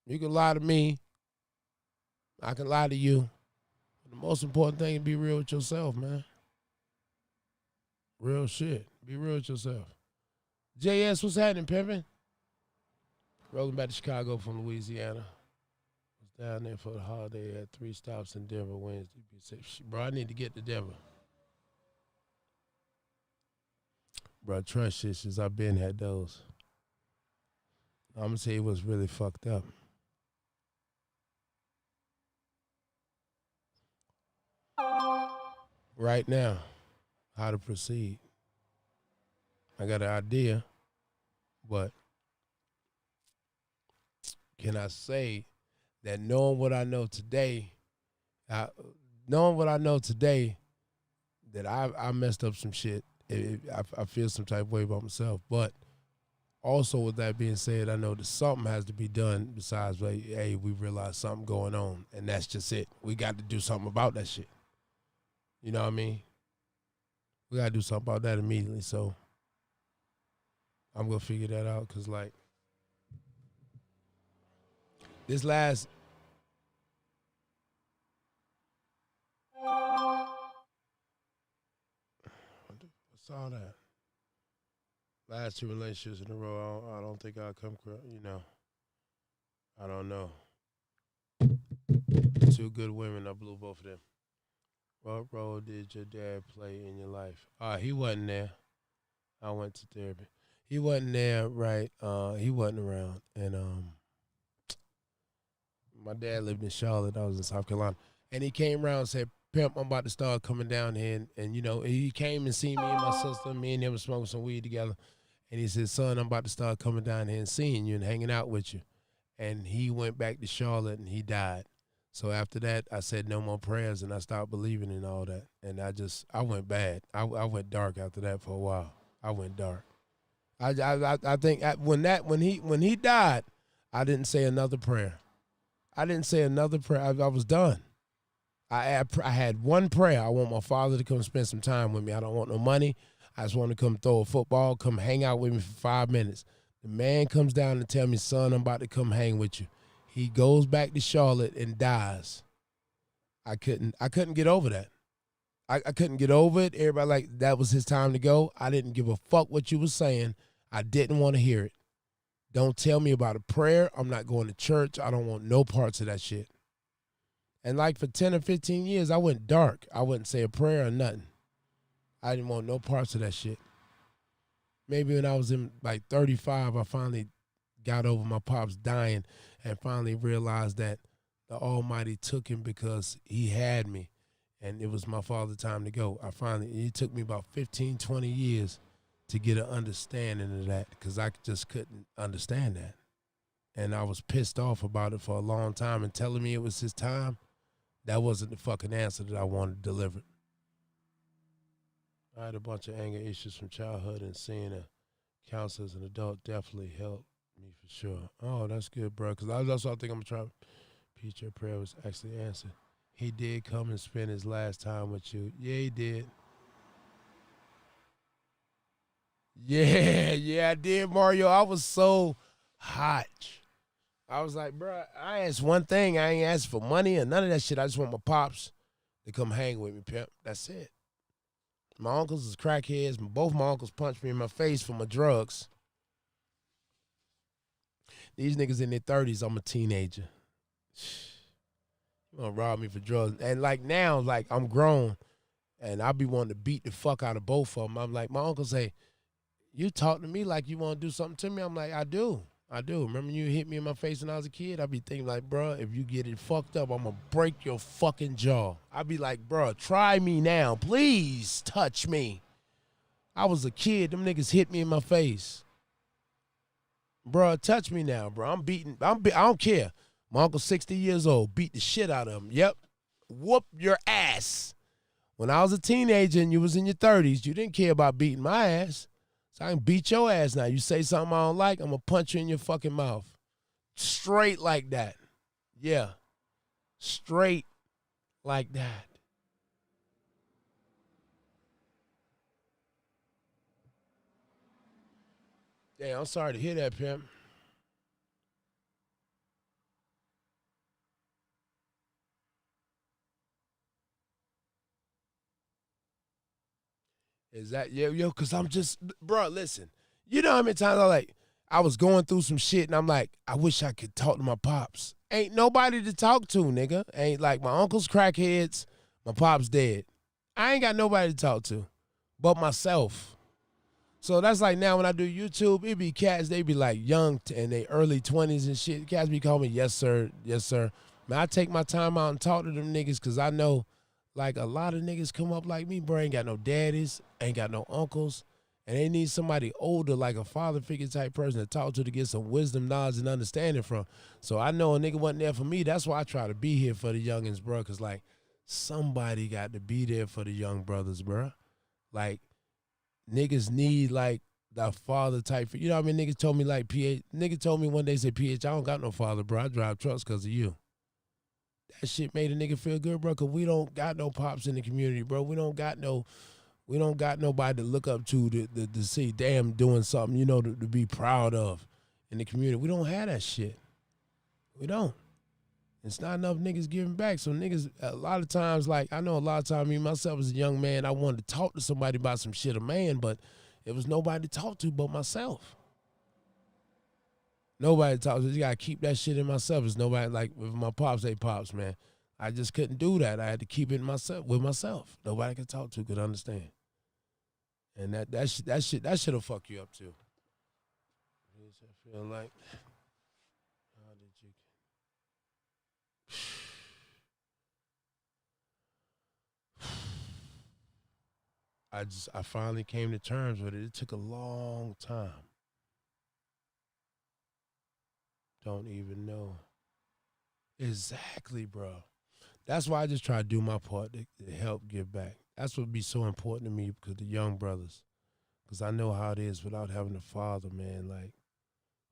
You can lie to me. I can lie to you. But the most important thing is be real with yourself, man. Real shit. Be real with yourself. JS, what's happening, pimpin'? Rolling back to Chicago from Louisiana. Was down there for the holiday. Had 3 stops in Denver Wednesday. Bro, I need to get to Denver. Bro, trust issues. I've been had those. I'm going to tell you what's really fucked up. Right now, how to proceed. I got an idea, but can I say that knowing what I know today, that I messed up some shit. I feel some type of way about myself. But also with that being said, I know that something has to be done besides, like, hey, we realize something going on, and that's just it. We got to do something about that shit. You know what I mean? We got to do something about that immediately, so I'm going to figure that out because, like, this last... What's all that? Last 2 relationships in a row, I don't think I'll come, you know. I don't know. 2 good women, I blew both of them. What role did your dad play in your life? He wasn't there. I went to therapy. He wasn't there, right? He wasn't around. And my dad lived in Charlotte. I was in South Carolina. And he came around and said, Pimp, I'm about to start coming down here. And you know, he came and seen me and my sister. Me and him were smoking some weed together. And he said, son, I'm about to start coming down here and seeing you and hanging out with you. And he went back to Charlotte and he died. So after that, I said no more prayers and I stopped believing in all that. And I went bad. I went dark after that for a while. I went dark. I think when he died, I didn't say another prayer. I didn't say another prayer. I was done. I had one prayer. I want my father to come spend some time with me. I don't want no money. I just want to come throw a football, come hang out with me for 5 minutes. The man comes down and tell me, son, I'm about to come hang with you. He goes back to Charlotte and dies. I couldn't get over that. I couldn't get over it. Everybody like, that was his time to go. I didn't give a fuck what you was saying. I didn't want to hear it. Don't tell me about a prayer. I'm not going to church. I don't want no parts of that shit. And like for 10 or 15 years, I went dark. I wouldn't say a prayer or nothing. I didn't want no parts of that shit. Maybe when I was in like 35, I finally got over my pops dying and finally realized that the Almighty took him because he had me. And it was my father's time to go. It took me about 15, 20 years to get an understanding of that because I just couldn't understand that. And I was pissed off about it for a long time, and telling me it was his time, that wasn't the fucking answer that I wanted delivered. I had a bunch of anger issues from childhood, and seeing a counselor as an adult definitely helped me for sure. Oh, that's good, bro, because that's what I think I'm trying. Pete, your prayer was actually answered. He did come and spend his last time with you. Yeah, he did. Yeah, I did, Mario. I was so hot. I was like, bro, I asked one thing. I ain't asked for money or none of that shit. I just want my pops to come hang with me, pimp. That's it. My uncles is crackheads. Both my uncles punched me in my face for my drugs. These niggas in their 30s, I'm a teenager. You gonna rob me for drugs. And like now, like I'm grown, and I be wanting to beat the fuck out of both of them. I'm like, my uncle say, you talk to me like you want to do something to me. I'm like, I do. Remember you hit me in my face when I was a kid? I be thinking like, bro, if you get it fucked up, I'm gonna break your fucking jaw. I be like, bro, try me now. Please touch me. I was a kid. Them niggas hit me in my face. Bro, touch me now, bro. I don't care. My uncle's 60 years old. Beat the shit out of him. Yep. Whoop your ass. When I was a teenager and you was in your 30s, you didn't care about beating my ass. So I can beat your ass now. You say something I don't like, I'm going to punch you in your fucking mouth. Straight like that. Yeah. Straight like that. Damn, I'm sorry to hear that, pimp. Is that, yo, because I'm just, bro, listen. You know how many times I was going through some shit and I'm like, I wish I could talk to my pops. Ain't nobody to talk to, nigga. Ain't like my uncle's crackheads, my pops dead. I ain't got nobody to talk to but myself. So that's like now when I do YouTube, it be cats, they be like young in their early 20s and shit. Cats be calling me, yes, sir, yes, sir. Man, I take my time out and talk to them niggas because I know like a lot of niggas come up like me, bro, ain't got no daddies, ain't got no uncles, and they need somebody older, like a father figure type person to talk to get some wisdom, knowledge, and understanding from. So I know a nigga wasn't there for me. That's why I try to be here for the youngins, bro, because like somebody got to be there for the young brothers, bro. Like niggas need like the father type. You know what I mean? Niggas told me like nigga told me one day, said, PH, I don't got no father, bro. I drive trucks because of you. That shit made a nigga feel good, bro, because we don't got no pops in the community, bro. We don't got nobody to look up to see, damn, doing something, you know, to be proud of in the community. We don't have that shit. We don't. It's not enough niggas giving back. So niggas, a lot of times, like, I know a lot of times, me, myself as a young man, I wanted to talk to somebody about some shit, a man, but it was nobody to talk to but myself. Nobody to talk to. You got to keep that shit in myself. It's nobody, like, with my pops, they pops, man. I just couldn't do that. I had to keep it with myself. Nobody I could talk to could understand. And that shit'll fuck you up too. I feel like, how did you? I finally came to terms with it. It took a long time. Don't even know. Exactly, bro. That's why I just try to do my part to help give back. That's what would be so important to me because the young brothers. Because I know how it is without having a father, man. Like,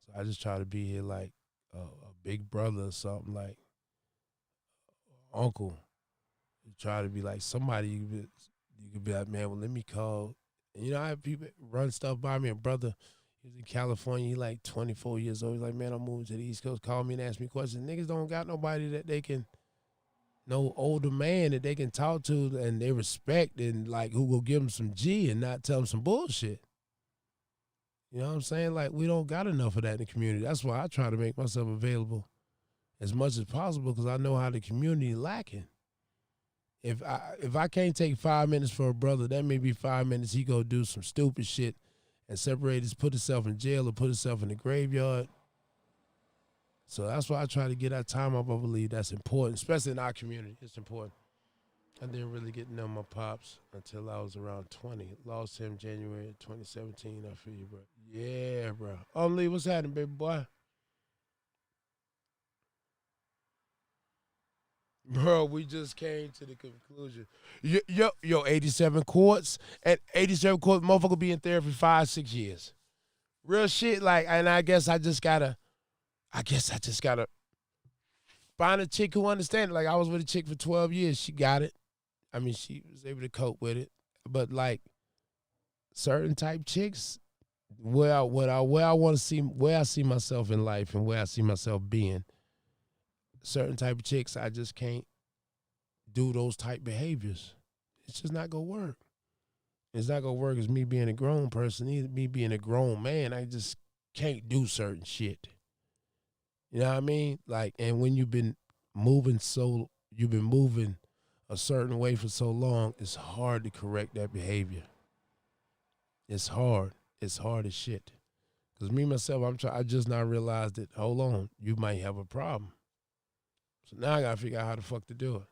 so I just try to be here like a big brother or something, like uncle. You try to be like somebody you could be like, man, well, let me call. And, you know, I have people run stuff by me. A brother, he was in California. He like 24 years old. He's like, man, I'm moving to the East Coast. Call me and ask me questions. Niggas don't got nobody that they can, no older man that they can talk to and they respect and like who will give them some G and not tell them some bullshit. You know what I'm saying? Like, we don't got enough of that in the community. That's why I try to make myself available as much as possible because I know how the community lacking. If I can't take 5 minutes for a brother, that may be 5 minutes he go do some stupid shit and put himself in jail or put himself in the graveyard. So that's why I try to get that time up. I believe that's important, especially in our community. It's important. I didn't really get to know my pops until I was around 20. Lost him January 2017. I feel you, bro. Yeah, bro. Lee, what's happening, baby boy? Bro, we just came to the conclusion. Yo, 87 quarts. At 87 quarts, motherfucker be in therapy 5, 6 years. Real shit, like, and I guess I just gotta find a chick who understands it. Like, I was with a chick for 12 years. She got it. I mean, she was able to cope with it. But, like, certain type chicks, where I want to see, where I see myself in life and where I see myself being, certain type of chicks, I just can't do those type behaviors. It's just not gonna work. It's not gonna work as me being a grown person, either me being a grown man. I just can't do certain shit. You know what I mean? Like, and when you've been moving a certain way for so long, it's hard to correct that behavior. It's hard. It's hard as shit. Cause me myself, I just not realized that. Hold on, you might have a problem. So now I gotta figure out how the fuck to do it.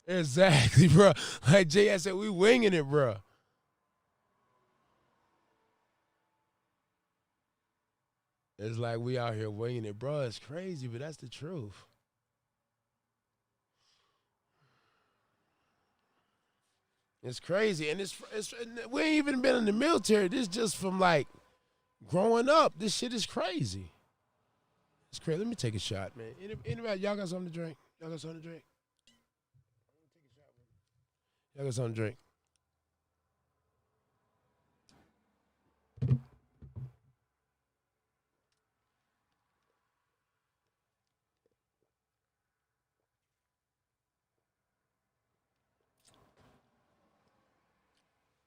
Exactly, bro. Like Jay said, we winging it, bro. It's like we out here winging it, bro. It's crazy, but that's the truth. It's crazy, and we ain't even been in the military. This just from like growing up. This shit is crazy. It's crazy. Let me take a shot, man. Anybody, y'all got something to drink? Y'all got something to drink? Y'all got something to drink?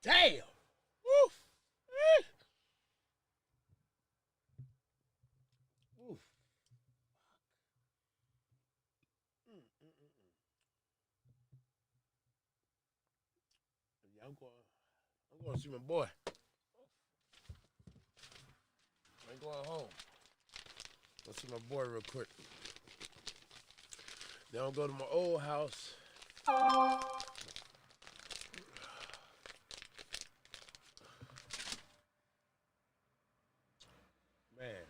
Damn. Woof. Woof. Yeah, I'm going to see my boy. I'm going home. Go see my boy real quick. Then I'll go to my old house. Man.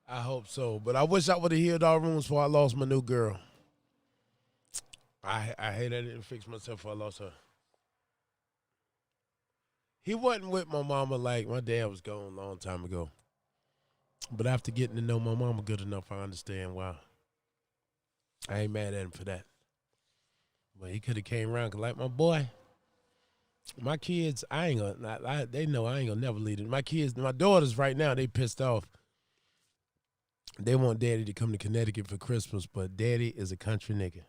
I hope so. But I wish I would have healed all rooms before I lost my new girl. I hate I didn't fix myself before I lost her. He wasn't with my mama like my dad was gone a long time ago. But after getting to know my mama good enough, I understand why. I ain't mad at him for that. But he could have came around, cause like my boy, my kids, they know I ain't gonna never leave it. My kids, my daughters right now, they pissed off. They want daddy to come to Connecticut for Christmas, but daddy is a country nigga.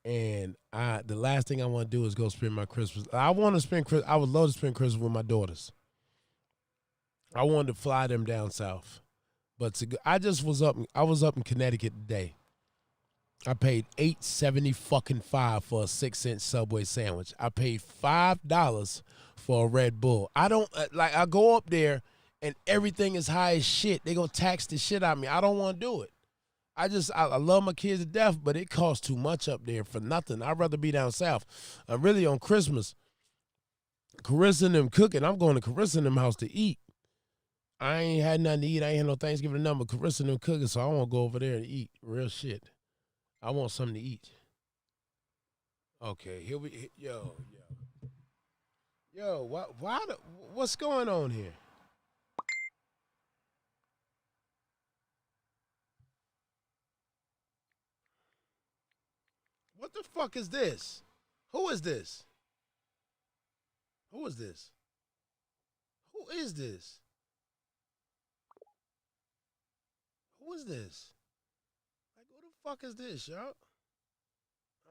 And the last thing I want to do is go spend my Christmas. I would love to spend Christmas with my daughters. I wanted to fly them down south. But I was up in Connecticut today. I paid $8.75 for a 6-cent Subway sandwich. I paid $5 for a Red Bull. I don't I go up there and everything is high as shit. They gonna tax the shit out of me. I don't want to do it. I love my kids to death, but it costs too much up there for nothing. I'd rather be down south. I'm really on Christmas. Carissa and them cooking. I'm going to Carissa and them house to eat. I ain't had nothing to eat. I ain't had no Thanksgiving number. Carissa and them cooking, so I want to go over there and eat. Real shit. I want something to eat. Okay, what's going on here? What the fuck is this? Who is this? Who is this? Who is this? Who is this? Like, who the fuck is this, y'all?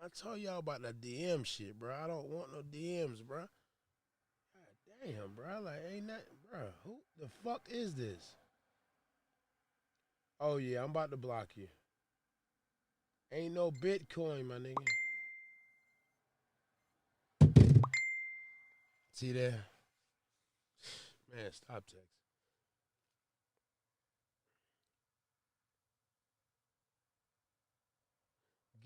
I told y'all about that DM shit, bro. I don't want no DMs, bro. God damn, bro. Like, ain't that, bro? Who the fuck is this? Oh, yeah, I'm about to block you. Ain't no Bitcoin, my nigga. See there? Man, stop text.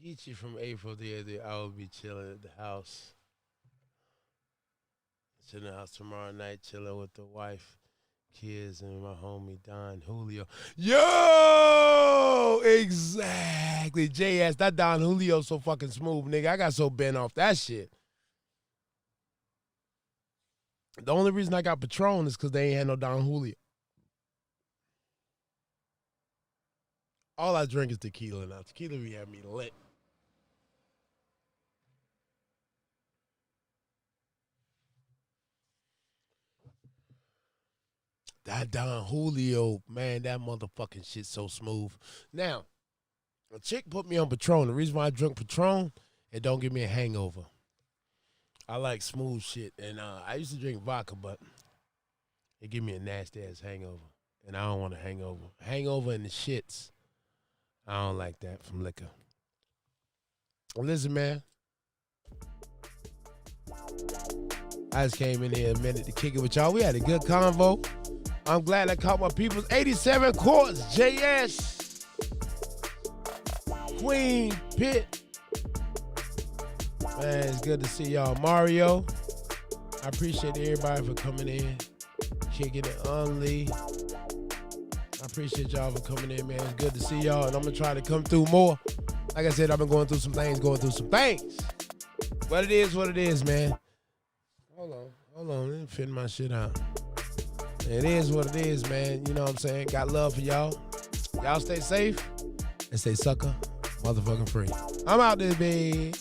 Geechee from April the other day, I will be chilling at the house. Chilling in the house tomorrow night, chilling with the wife, kids, and my homie Don Julio. Yo! Exactly. JS, that Don Julio so fucking smooth, nigga. I got so bent off that shit. The only reason I got Patron is because they ain't had no Don Julio. All I drink is tequila now. Tequila be having me lit. That Don Julio, man, that motherfucking shit so smooth. Now, a chick put me on Patron. The reason why I drink Patron, it don't give me a hangover. I like smooth shit. And I used to drink vodka, but it give me a nasty-ass hangover. And I don't want a hangover. Hangover and the shits. I don't like that from liquor. Well, listen, man. I just came in here a minute to kick it with y'all. We had a good convo. I'm glad I caught my peoples. 87 quarts, JS. Queen, Pitt. Man, it's good to see y'all. Mario, I appreciate everybody for coming in, kicking it on Lee. I appreciate y'all for coming in, man. It's good to see y'all, and I'm going to try to come through more. Like I said, I've been going through some things. But it is what it is, man. Hold on. Let me fit my shit out. It is what it is, man. You know what I'm saying? Got love for y'all. Y'all stay safe and stay sucker motherfucking free. I'm out there, babe.